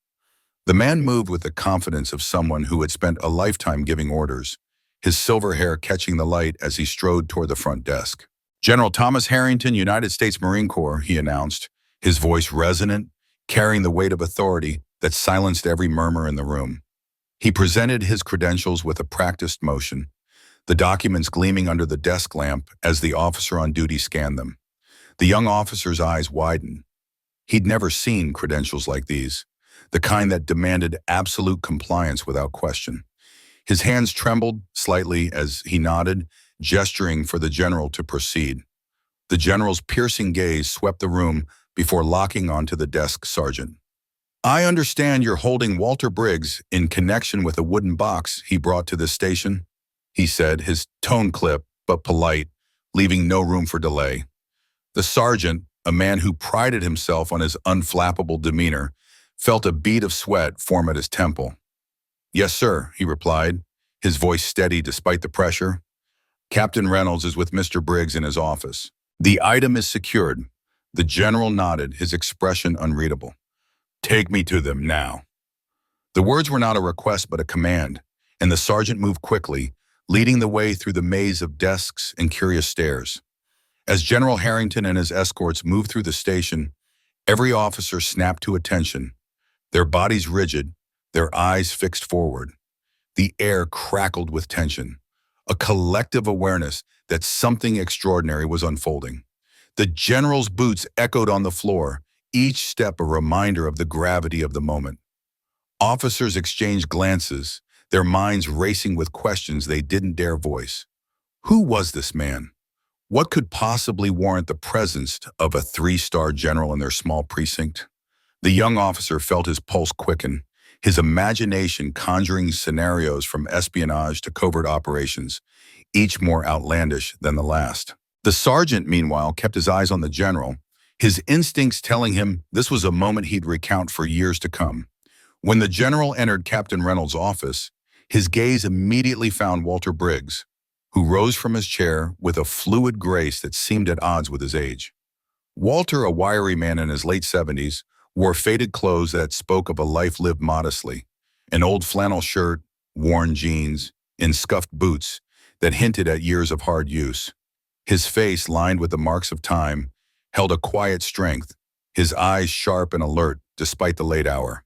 The man moved with the confidence of someone who had spent a lifetime giving orders, his silver hair catching the light as he strode toward the front desk. "General Thomas Harrington, United States Marine Corps," he announced, his voice resonant, carrying the weight of authority that silenced every murmur in the room. He presented his credentials with a practiced motion, the documents gleaming under the desk lamp as the officer on duty scanned them. The young officer's eyes widened. He'd never seen credentials like these, the kind that demanded absolute compliance without question. His hands trembled slightly as he nodded, gesturing for the general to proceed. The general's piercing gaze swept the room, before locking onto the desk sergeant. "I understand you're holding Walter Briggs in connection with a wooden box he brought to this station," he said, his tone clipped but polite, leaving no room for delay. The sergeant, a man who prided himself on his unflappable demeanor, felt a bead of sweat form at his temple. "Yes, sir," he replied, his voice steady despite the pressure. "Captain Reynolds is with Mr. Briggs in his office. The item is secured." The general nodded, his expression unreadable. "Take me to them now." The words were not a request but a command, and the sergeant moved quickly, leading the way through the maze of desks and curious stares. As General Harrington and his escorts moved through the station, every officer snapped to attention, their bodies rigid, their eyes fixed forward. The air crackled with tension, a collective awareness that something extraordinary was unfolding. The general's boots echoed on the floor, each step a reminder of the gravity of the moment. Officers exchanged glances, their minds racing with questions they didn't dare voice. Who was this man? What could possibly warrant the presence of a three-star general in their small precinct? The young officer felt his pulse quicken, his imagination conjuring scenarios from espionage to covert operations, each more outlandish than the last. The sergeant, meanwhile, kept his eyes on the general, his instincts telling him this was a moment he'd recount for years to come. When the general entered Captain Reynolds' office, his gaze immediately found Walter Briggs, who rose from his chair with a fluid grace that seemed at odds with his age. Walter, a wiry man in his late 70s, wore faded clothes that spoke of a life lived modestly, an old flannel shirt, worn jeans, and scuffed boots that hinted at years of hard use. His face, lined with the marks of time, held a quiet strength, his eyes sharp and alert despite the late hour.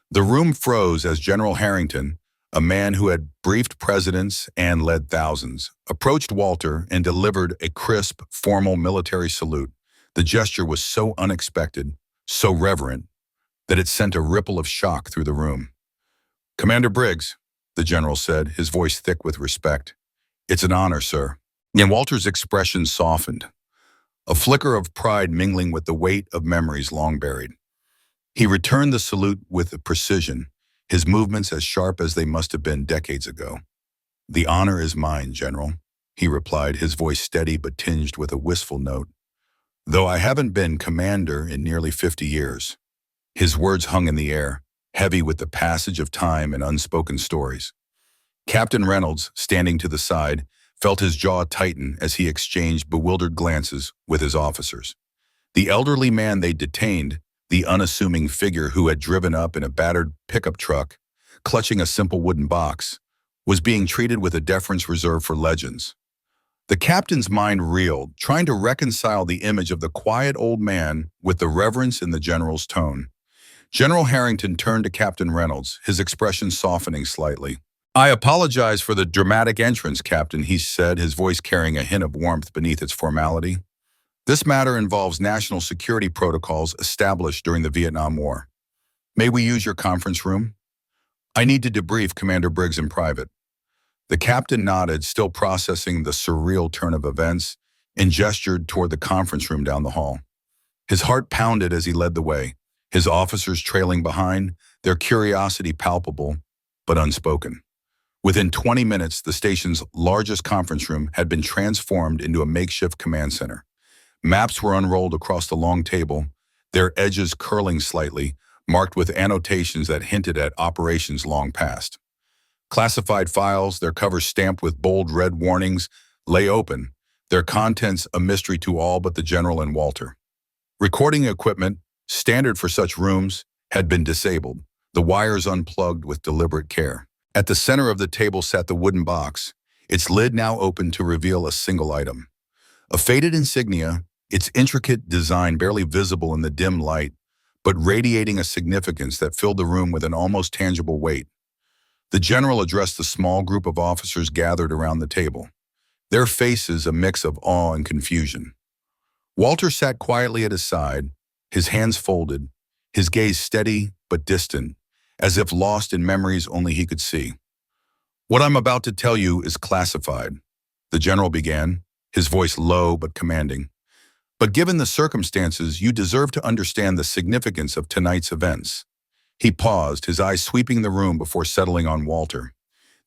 The room froze as General Harrington, a man who had briefed presidents and led thousands, approached Walter and delivered a crisp, formal military salute. The gesture was so unexpected, so reverent, that it sent a ripple of shock through the room. "Commander Briggs," the general said, his voice thick with respect. "It's an honor, sir." And Walter's expression softened, a flicker of pride mingling with the weight of memories long buried. He returned the salute with precision, his movements as sharp as they must have been decades ago. "The honor is mine, General," he replied, his voice steady but tinged with a wistful note. "Though I haven't been commander in nearly 50 years." His words hung in the air, heavy with the passage of time and unspoken stories. Captain Reynolds, standing to the side, felt his jaw tighten as he exchanged bewildered glances with his officers. The elderly man they detained, the unassuming figure who had driven up in a battered pickup truck, clutching a simple wooden box, was being treated with a deference reserved for legends. The captain's mind reeled, trying to reconcile the image of the quiet old man with the reverence in the general's tone. General Harrington turned to Captain Reynolds, his expression softening slightly. "I apologize for the dramatic entrance, Captain," he said, his voice carrying a hint of warmth beneath its formality. "This matter involves national security protocols established during the Vietnam War. May we use your conference room? I need to debrief Commander Briggs in private." The captain nodded, still processing the surreal turn of events, and gestured toward the conference room down the hall. His heart pounded as he led the way, his officers trailing behind, their curiosity palpable but unspoken. Within 20 minutes, the station's largest conference room had been transformed into a makeshift command center. Maps were unrolled across the long table, their edges curling slightly, marked with annotations that hinted at operations long past. Classified files, their covers stamped with bold red warnings, lay open, their contents a mystery to all but the general and Walter. Recording equipment, standard for such rooms, had been disabled, the wires unplugged with deliberate care. At the center of the table sat the wooden box, its lid now open to reveal a single item. A faded insignia, its intricate design barely visible in the dim light, but radiating a significance that filled the room with an almost tangible weight. The general addressed the small group of officers gathered around the table, their faces a mix of awe and confusion. Walter sat quietly at his side, his hands folded, his gaze steady but distant, as if lost in memories only he could see. "What I'm about to tell you is classified," the general began, his voice low but commanding. But given the circumstances, you deserve to understand the significance of tonight's events. He paused, his eyes sweeping the room before settling on Walter.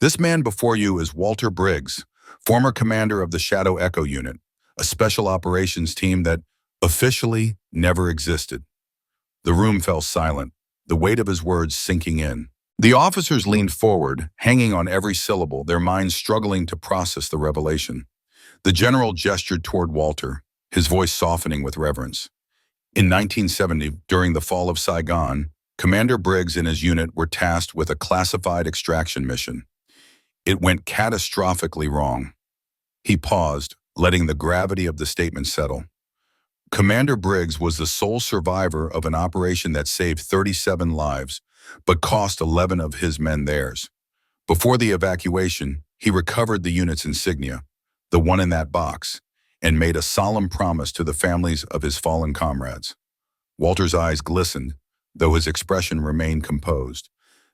This man before you is Walter Briggs, former commander of the Shadow Echo Unit, a special operations team that officially never existed. The room fell silent, the weight of his words sinking in. The officers leaned forward, hanging on every syllable, their minds struggling to process the revelation. The general gestured toward Walter, his voice softening with reverence. In 1970, during the fall of Saigon, Commander Briggs and his unit were tasked with a classified extraction mission. It went catastrophically wrong. He paused, letting the gravity of the statement settle. Commander Briggs was the sole survivor of an operation that saved 37 lives, but cost 11 of his men theirs. Before the evacuation, he recovered the unit's insignia, the one in that box, and made a solemn promise to the families of his fallen comrades. Walter's eyes glistened, though his expression remained composed.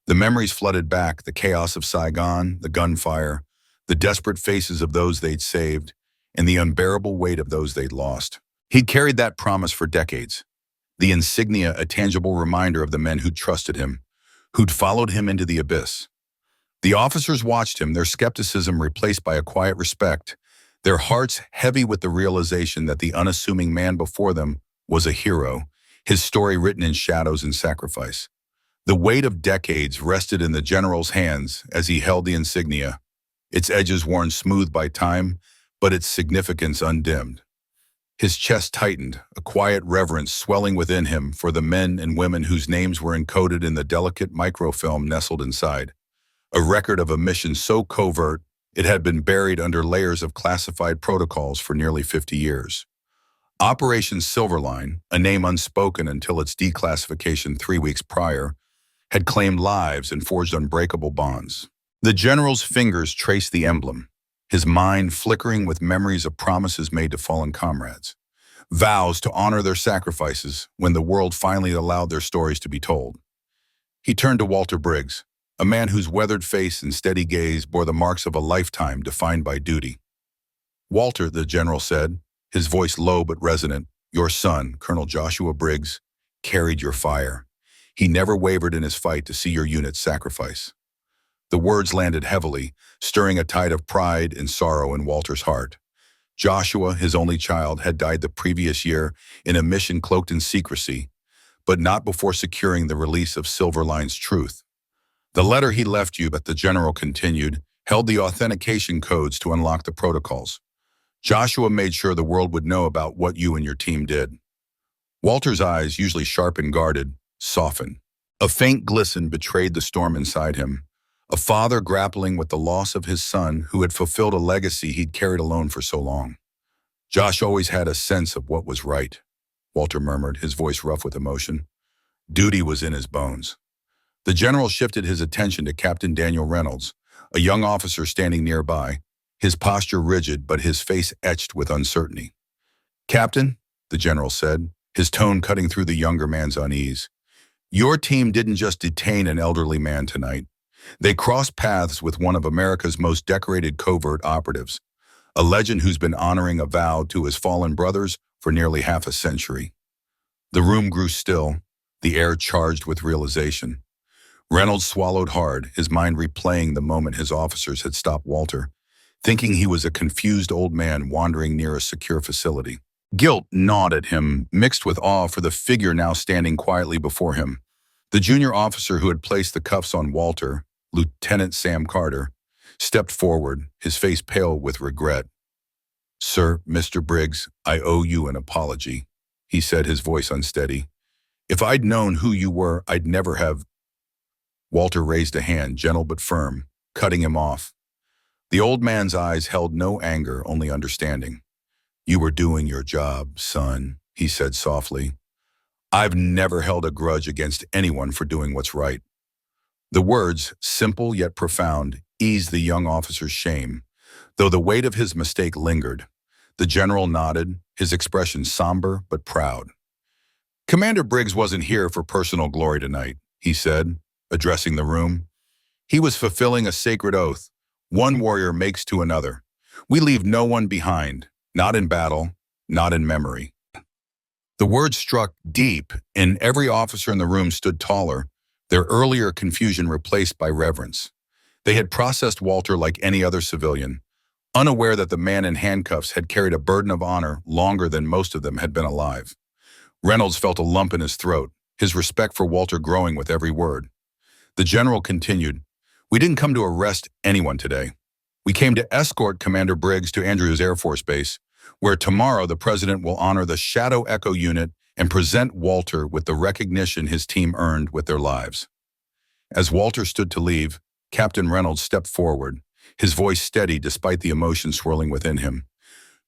The memories flooded back, the chaos of Saigon, the gunfire, the desperate faces of those they'd saved, and the unbearable weight of those they'd lost. He'd carried that promise for decades. The insignia, a tangible reminder of the men who'd trusted him, who'd followed him into the abyss. The officers watched him, their skepticism replaced by a quiet respect, their hearts heavy with the realization that the unassuming man before them was a hero, his story written in shadows and sacrifice. The weight of decades rested in the general's hands as he held the insignia, its edges worn smooth by time, but its significance undimmed. His chest tightened, a quiet reverence swelling within him for the men and women whose names were encoded in the delicate microfilm nestled inside. A record of a mission so covert, it had been buried under layers of classified protocols for nearly 50 years. Operation Silverline, a name unspoken until its declassification 3 weeks prior, had claimed lives and forged unbreakable bonds. The general's fingers traced the emblem, his mind flickering with memories of promises made to fallen comrades, vows to honor their sacrifices when the world finally allowed their stories to be told. He turned to Walter Briggs, a man whose weathered face and steady gaze bore the marks of a lifetime defined by duty. "Walter," the general said, his voice low but resonant, "your son, Colonel Joshua Briggs, carried your fire. He never wavered in his fight to see your unit sacrifice." The words landed heavily, stirring a tide of pride and sorrow in Walter's heart. Joshua, his only child, had died the previous year in a mission cloaked in secrecy, but not before securing the release of Silverline's truth. "The letter he left you," but the general continued, "held the authentication codes to unlock the protocols. Joshua made sure the world would know about what you and your team did." Walter's eyes, usually sharp and guarded, softened. A faint glisten betrayed the storm inside him. A father grappling with the loss of his son who had fulfilled a legacy he'd carried alone for so long. "Josh always had a sense of what was right," Walter murmured, his voice rough with emotion. "Duty was in his bones." The general shifted his attention to Captain Daniel Reynolds, a young officer standing nearby, his posture rigid but his face etched with uncertainty. "Captain," the general said, his tone cutting through the younger man's unease, "your team didn't just detain an elderly man tonight. They crossed paths with one of America's most decorated covert operatives, a legend who's been honoring a vow to his fallen brothers for nearly half a century." The room grew still, the air charged with realization. Reynolds swallowed hard, his mind replaying the moment his officers had stopped Walter, thinking he was a confused old man wandering near a secure facility. Guilt gnawed at him, mixed with awe for the figure now standing quietly before him. The junior officer who had placed the cuffs on Walter, Lieutenant Sam Carter, stepped forward, his face pale with regret. "Sir, Mr. Briggs, I owe you an apology," he said, his voice unsteady. "If I'd known who you were, I'd never have—" Walter raised a hand, gentle but firm, cutting him off. The old man's eyes held no anger, only understanding. "You were doing your job, son," he said softly. "I've never held a grudge against anyone for doing what's right." The words, simple yet profound, eased the young officer's shame, though the weight of his mistake lingered. The general nodded, his expression somber but proud. "Commander Briggs wasn't here for personal glory tonight," he said, addressing the room. "He was fulfilling a sacred oath. One warrior makes to another. We leave no one behind, not in battle, not in memory." The words struck deep, and every officer in the room stood taller, their earlier confusion replaced by reverence. They had processed Walter like any other civilian, unaware that the man in handcuffs had carried a burden of honor longer than most of them had been alive. Reynolds felt a lump in his throat, his respect for Walter growing with every word. The general continued, "We didn't come to arrest anyone today. We came to escort Commander Briggs to Andrews Air Force Base, where tomorrow the president will honor the Shadow Echo unit and present Walter with the recognition his team earned with their lives." As Walter stood to leave, Captain Reynolds stepped forward, his voice steady despite the emotion swirling within him.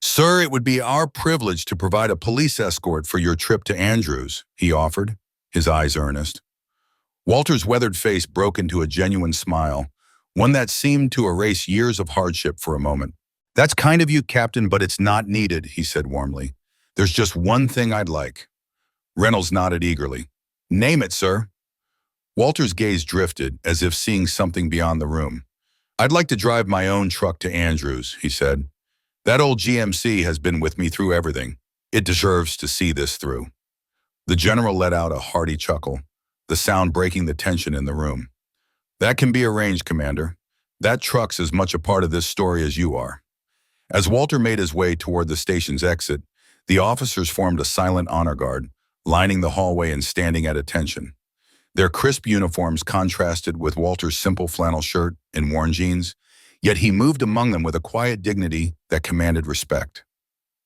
"Sir, it would be our privilege to provide a police escort for your trip to Andrews," he offered, his eyes earnest. Walter's weathered face broke into a genuine smile, one that seemed to erase years of hardship for a moment. "That's kind of you, Captain, but it's not needed," he said warmly. "There's just one thing I'd like." Reynolds nodded eagerly. "Name it, sir." Walter's gaze drifted, as if seeing something beyond the room. "I'd like to drive my own truck to Andrews," he said. "That old GMC has been with me through everything. It deserves to see this through." The general let out a hearty chuckle, the sound breaking the tension in the room. "That can be arranged, Commander. That truck's as much a part of this story as you are." As Walter made his way toward the station's exit, the officers formed a silent honor guard, lining the hallway and standing at attention. Their crisp uniforms contrasted with Walter's simple flannel shirt and worn jeans, yet he moved among them with a quiet dignity that commanded respect.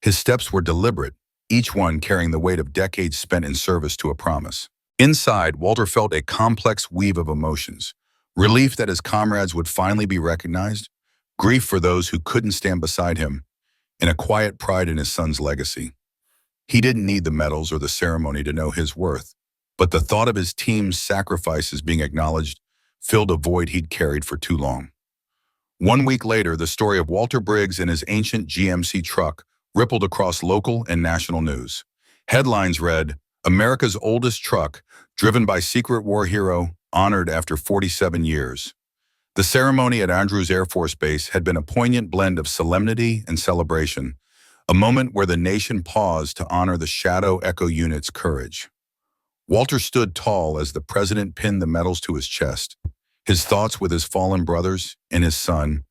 His steps were deliberate, each one carrying the weight of decades spent in service to a promise. Inside, Walter felt a complex weave of emotions: relief that his comrades would finally be recognized, grief for those who couldn't stand beside him, and a quiet pride in his son's legacy. He didn't need the medals or the ceremony to know his worth, but the thought of his team's sacrifices being acknowledged filled a void he'd carried for too long. 1 week later, the story of Walter Briggs and his ancient GMC truck rippled across local and national news. Headlines read, "America's oldest truck, driven by Secret War hero, honored after 47 years." The ceremony at Andrews Air Force Base had been a poignant blend of solemnity and celebration, a moment where the nation paused to honor the Shadow Echo unit's courage. Walter stood tall as the president pinned the medals to his chest, his thoughts with his fallen brothers and his son,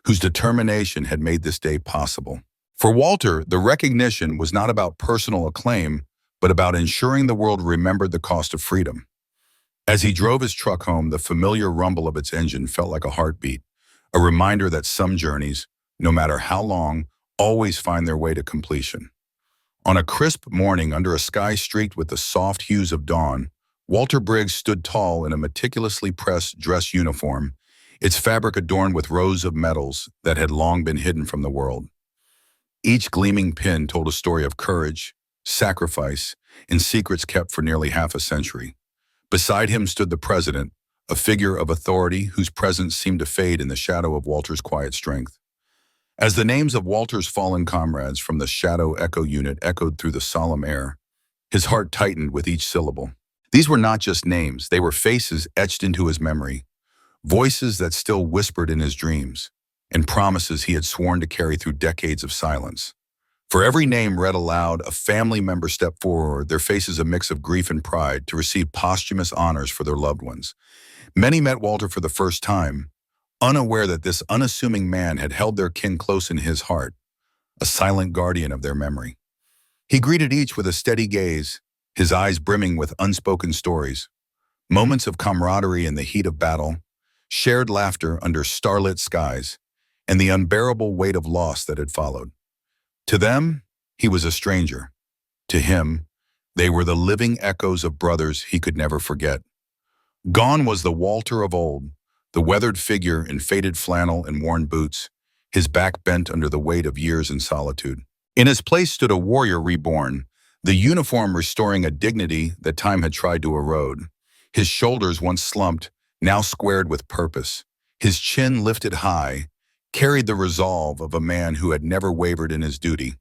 whose determination had made this day possible. For Walter, the recognition was not about personal acclaim, but about ensuring the world remembered the cost of freedom. As he drove his truck home, the familiar rumble of its engine felt like a heartbeat, a reminder that some journeys, no matter how long, always find their way to completion. On a crisp morning under a sky streaked with the soft hues of dawn, Walter Briggs stood tall in a meticulously pressed dress uniform, its fabric adorned with rows of medals that had long been hidden from the world. Each gleaming pin told a story of courage, sacrifice, and secrets kept for nearly half a century. Beside him stood the president, a figure of authority whose presence seemed to fade in the shadow of Walter's quiet strength. As the names of Walter's fallen comrades from the Shadow Echo unit echoed through the solemn air, his heart tightened with each syllable. These were not just names, they were faces etched into his memory, voices that still whispered in his dreams, and promises he had sworn to carry through decades of silence. For every name read aloud, a family member stepped forward, their faces a mix of grief and pride, to receive posthumous honors for their loved ones. Many met Walter for the first time, unaware that this unassuming man had held their kin close in his heart, a silent guardian of their memory. He greeted each with a steady gaze, his eyes brimming with unspoken stories, moments of camaraderie in the heat of battle, shared laughter under starlit skies, and the unbearable weight of loss that had followed. To them, he was a stranger. To him, they were the living echoes of brothers he could never forget. Gone was the Walter of old, the weathered figure in faded flannel and worn boots, his back bent under the weight of years in solitude. In his place stood a warrior reborn, the uniform restoring a dignity that time had tried to erode. His shoulders, once slumped, now squared with purpose. His chin lifted high, carried the resolve of a man who had never wavered in his duty.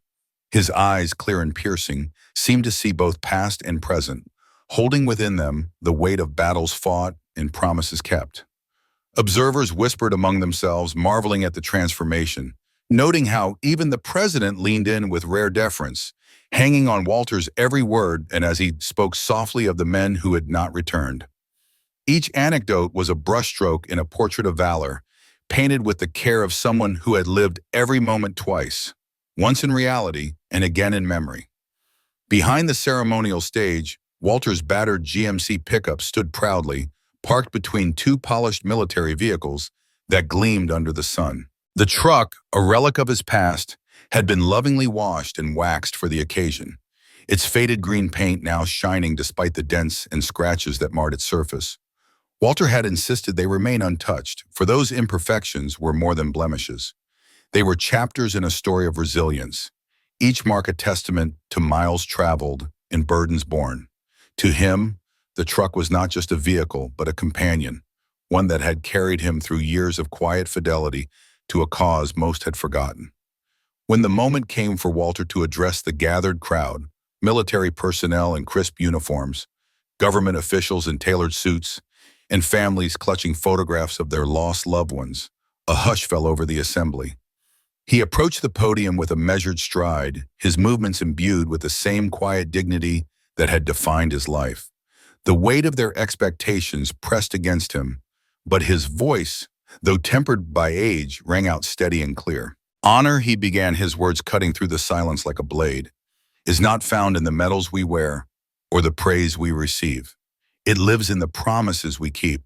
His eyes, clear and piercing, seemed to see both past and present, holding within them the weight of battles fought and promises kept. Observers whispered among themselves, marveling at the transformation, noting how even the president leaned in with rare deference, hanging on Walter's every word and as he spoke softly of the men who had not returned. Each anecdote was a brushstroke in a portrait of valor, painted with the care of someone who had lived every moment twice, once in reality and again in memory. Behind the ceremonial stage, Walter's battered GMC pickup stood proudly, parked between two polished military vehicles that gleamed under the sun. The truck, a relic of his past, had been lovingly washed and waxed for the occasion, its faded green paint now shining despite the dents and scratches that marred its surface. Walter had insisted they remain untouched, for those imperfections were more than blemishes. They were chapters in a story of resilience, each mark a testament to miles traveled and burdens borne. To him, the truck was not just a vehicle, but a companion, one that had carried him through years of quiet fidelity to a cause most had forgotten. When the moment came for Walter to address the gathered crowd, military personnel in crisp uniforms, government officials in tailored suits, and families clutching photographs of their lost loved ones, a hush fell over the assembly. He approached the podium with a measured stride, his movements imbued with the same quiet dignity that had defined his life. The weight of their expectations pressed against him, but his voice, though tempered by age, rang out steady and clear. Honor, he began, his words cutting through the silence like a blade, is not found in the medals we wear or the praise we receive. It lives in the promises we keep,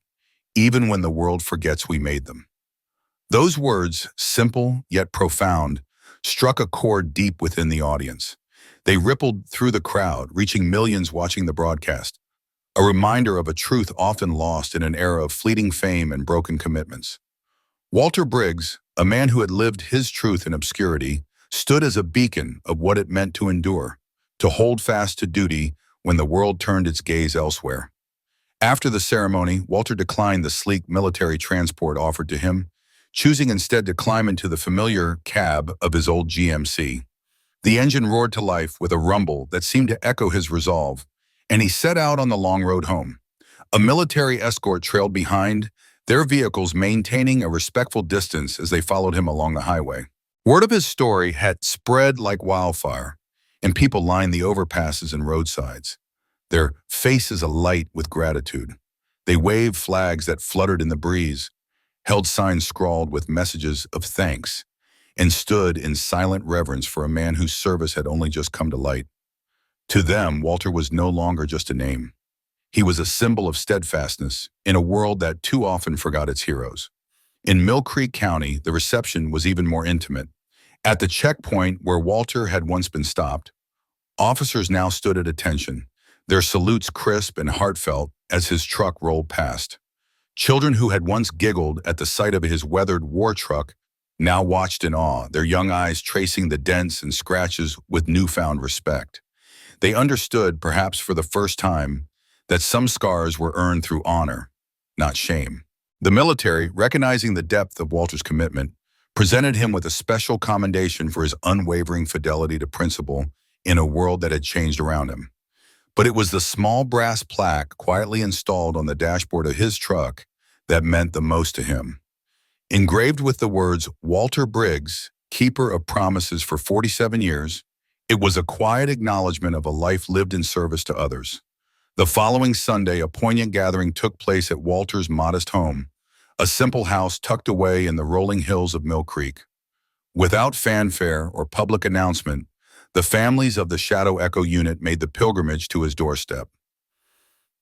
even when the world forgets we made them. Those words, simple yet profound, struck a chord deep within the audience. They rippled through the crowd, reaching millions watching the broadcast, a reminder of a truth often lost in an era of fleeting fame and broken commitments. Walter Briggs, a man who had lived his truth in obscurity, stood as a beacon of what it meant to endure, to hold fast to duty when the world turned its gaze elsewhere. After the ceremony, Walter declined the sleek military transport offered to him, choosing instead to climb into the familiar cab of his old GMC. The engine roared to life with a rumble that seemed to echo his resolve, and he set out on the long road home. A military escort trailed behind, their vehicles maintaining a respectful distance as they followed him along the highway. Word of his story had spread like wildfire, and people lined the overpasses and roadsides, their faces alight with gratitude. They waved flags that fluttered in the breeze, held signs scrawled with messages of thanks, and stood in silent reverence for a man whose service had only just come to light. To them, Walter was no longer just a name. He was a symbol of steadfastness in a world that too often forgot its heroes. In Mill Creek County, the reception was even more intimate. At the checkpoint where Walter had once been stopped, officers now stood at attention, their salutes crisp and heartfelt as his truck rolled past. Children who had once giggled at the sight of his weathered war truck now watched in awe, their young eyes tracing the dents and scratches with newfound respect. They understood, perhaps for the first time, that some scars were earned through honor, not shame. The military, recognizing the depth of Walter's commitment, presented him with a special commendation for his unwavering fidelity to principle in a world that had changed around him. But it was the small brass plaque quietly installed on the dashboard of his truck that meant the most to him. Engraved with the words, Walter Briggs, keeper of promises for 47 years, it was a quiet acknowledgement of a life lived in service to others. The following Sunday, a poignant gathering took place at Walter's modest home, a simple house tucked away in the rolling hills of Mill Creek. Without fanfare or public announcement, the families of the Shadow Echo unit made the pilgrimage to his doorstep.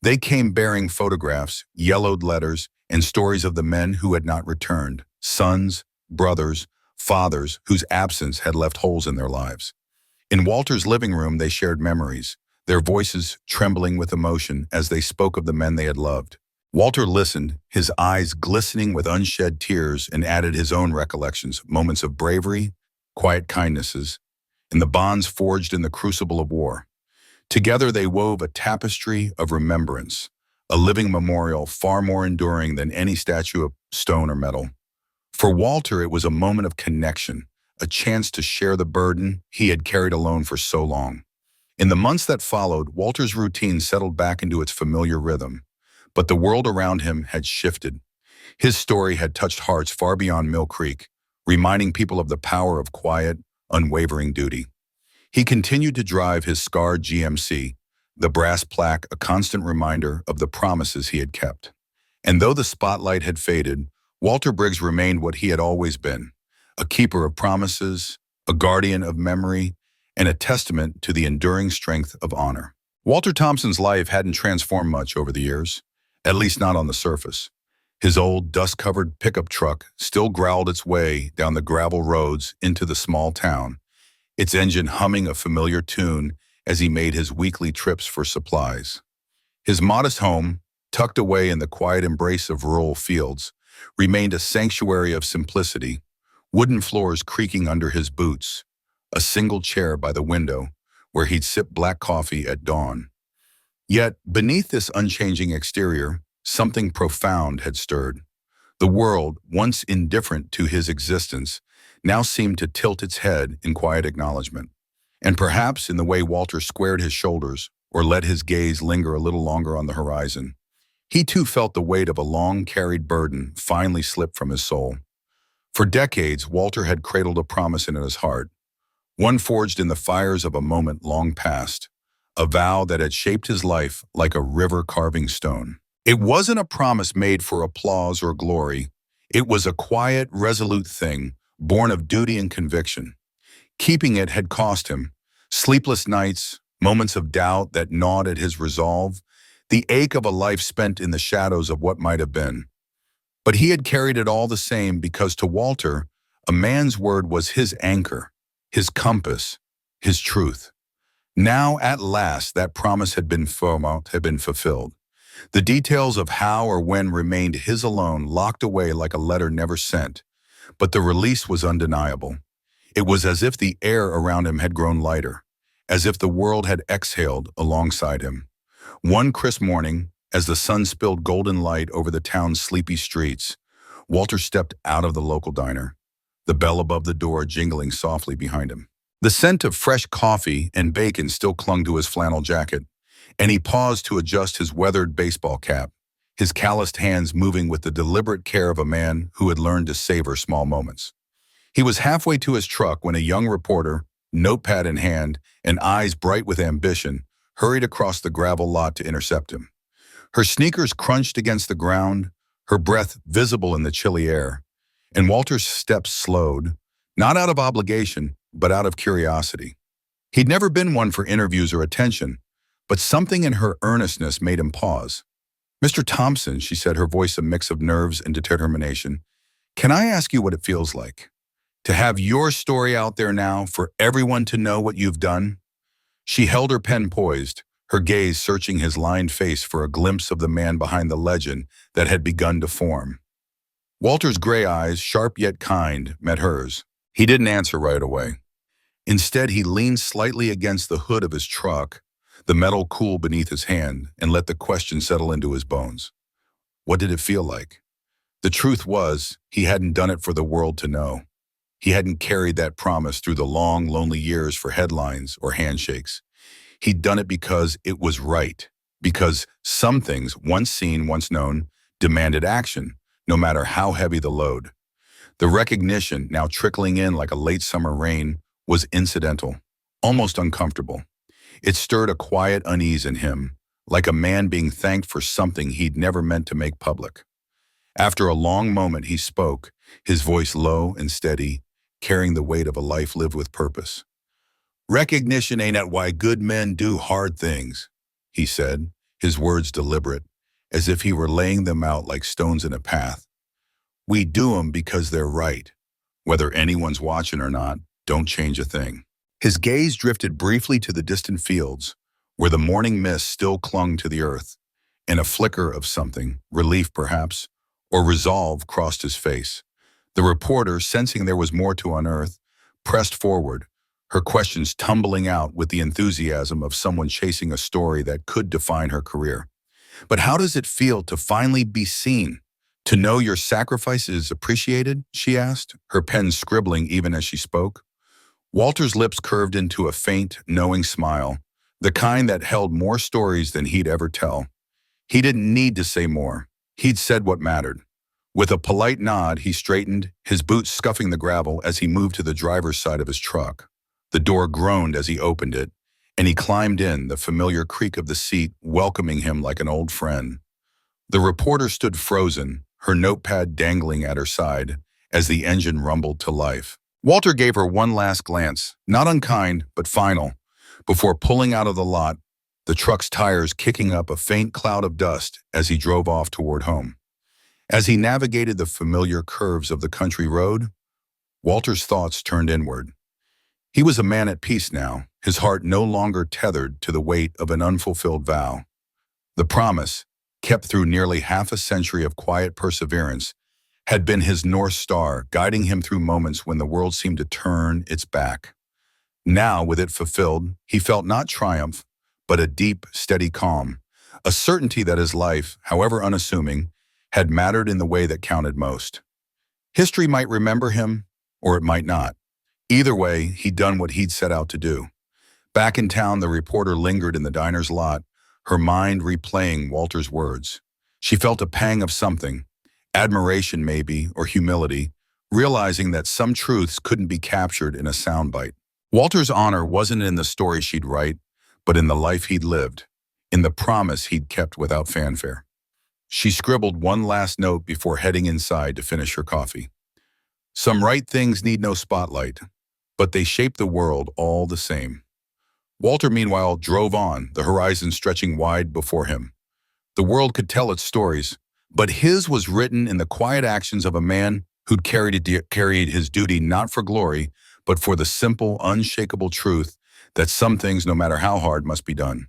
They came bearing photographs, yellowed letters, and stories of the men who had not returned, sons, brothers, fathers whose absence had left holes in their lives. In Walter's living room, they shared memories, their voices trembling with emotion as they spoke of the men they had loved. Walter listened, his eyes glistening with unshed tears, and added his own recollections, moments of bravery, quiet kindnesses, and the bonds forged in the crucible of war. Together they wove a tapestry of remembrance, a living memorial far more enduring than any statue of stone or metal. For Walter, it was a moment of connection, a chance to share the burden he had carried alone for so long. In the months that followed, Walter's routine settled back into its familiar rhythm, but the world around him had shifted. His story had touched hearts far beyond Mill Creek, reminding people of the power of quiet, unwavering duty. He continued to drive his scarred GMC, the brass plaque a constant reminder of the promises he had kept. And though the spotlight had faded, Walter Briggs remained what he had always been, a keeper of promises, a guardian of memory, and a testament to the enduring strength of honor. Walter Thompson's life hadn't transformed much over the years, at least not on the surface. His old, dust-covered pickup truck still growled its way down the gravel roads into the small town, its engine humming a familiar tune as he made his weekly trips for supplies. His modest home, tucked away in the quiet embrace of rural fields, remained a sanctuary of simplicity, wooden floors creaking under his boots, a single chair by the window where he'd sip black coffee at dawn. Yet, beneath this unchanging exterior, something profound had stirred. The world, once indifferent to his existence, now seemed to tilt its head in quiet acknowledgement. And perhaps in the way Walter squared his shoulders or let his gaze linger a little longer on the horizon, he too felt the weight of a long-carried burden finally slip from his soul. For decades, Walter had cradled a promise in his heart, one forged in the fires of a moment long past, a vow that had shaped his life like a river carving stone. It wasn't a promise made for applause or glory. It was a quiet, resolute thing, born of duty and conviction. Keeping it had cost him sleepless nights, moments of doubt that gnawed at his resolve, the ache of a life spent in the shadows of what might have been. But he had carried it all the same because to Walter, a man's word was his anchor, his compass, his truth. Now, at last, that promise had been fulfilled. The details of how or when remained his alone, locked away like a letter never sent. But the release was undeniable. It was as if the air around him had grown lighter, as if the world had exhaled alongside him. One crisp morning, as the sun spilled golden light over the town's sleepy streets, Walter stepped out of the local diner, the bell above the door jingling softly behind him. The scent of fresh coffee and bacon still clung to his flannel jacket, and he paused to adjust his weathered baseball cap, his calloused hands moving with the deliberate care of a man who had learned to savor small moments. He was halfway to his truck when a young reporter, notepad in hand and eyes bright with ambition, hurried across the gravel lot to intercept him. Her sneakers crunched against the ground, her breath visible in the chilly air, and Walter's steps slowed, not out of obligation, but out of curiosity. He'd never been one for interviews or attention, but something in her earnestness made him pause. "Mr. Thompson," she said, her voice a mix of nerves and determination, "can I ask you what it feels like? To have your story out there now for everyone to know what you've done?" She held her pen poised, her gaze searching his lined face for a glimpse of the man behind the legend that had begun to form. Walter's gray eyes, sharp yet kind, met hers. He didn't answer right away. Instead, he leaned slightly against the hood of his truck, the metal cool beneath his hand, and let the question settle into his bones. What did it feel like? The truth was, he hadn't done it for the world to know. He hadn't carried that promise through the long, lonely years for headlines or handshakes. He'd done it because it was right, because some things, once seen, once known, demanded action, no matter how heavy the load. The recognition, now trickling in like a late summer rain, was incidental, almost uncomfortable. It stirred a quiet unease in him, like a man being thanked for something he'd never meant to make public. After a long moment, he spoke, his voice low and steady, carrying the weight of a life lived with purpose. "Recognition ain't at why good men do hard things," he said, his words deliberate, as if he were laying them out like stones in a path. "We do 'em because they're right. Whether anyone's watching or not, don't change a thing." His gaze drifted briefly to the distant fields, where the morning mist still clung to the earth, and a flicker of something, relief perhaps, or resolve crossed his face. The reporter, sensing there was more to unearth, pressed forward, her questions tumbling out with the enthusiasm of someone chasing a story that could define her career. "But how does it feel to finally be seen? To know your sacrifice is appreciated?" she asked, her pen scribbling even as she spoke. Walter's lips curved into a faint, knowing smile, the kind that held more stories than he'd ever tell. He didn't need to say more. He'd said what mattered. With a polite nod, he straightened, his boots scuffing the gravel as he moved to the driver's side of his truck. The door groaned as he opened it, and he climbed in, the familiar creak of the seat welcoming him like an old friend. The reporter stood frozen, her notepad dangling at her side, as the engine rumbled to life. Walter gave her one last glance, not unkind, but final, before pulling out of the lot, the truck's tires kicking up a faint cloud of dust as he drove off toward home. As he navigated the familiar curves of the country road, Walter's thoughts turned inward. He was a man at peace now, his heart no longer tethered to the weight of an unfulfilled vow. The promise, kept through nearly half a century of quiet perseverance, had been his North Star, guiding him through moments when the world seemed to turn its back. Now, with it fulfilled, he felt not triumph, but a deep, steady calm, a certainty that his life, however unassuming, had mattered in the way that counted most. History might remember him, or it might not. Either way, he'd done what he'd set out to do. Back in town, the reporter lingered in the diner's lot, her mind replaying Walter's words. She felt a pang of something, admiration maybe, or humility, realizing that some truths couldn't be captured in a soundbite. Walter's honor wasn't in the story she'd write, but in the life he'd lived, in the promise he'd kept without fanfare. She scribbled one last note before heading inside to finish her coffee. Some right things need no spotlight, but they shape the world all the same. Walter, meanwhile, drove on, the horizon stretching wide before him. The world could tell its stories, but his was written in the quiet actions of a man who'd carried his duty not for glory, but for the simple, unshakable truth that some things, no matter how hard, must be done.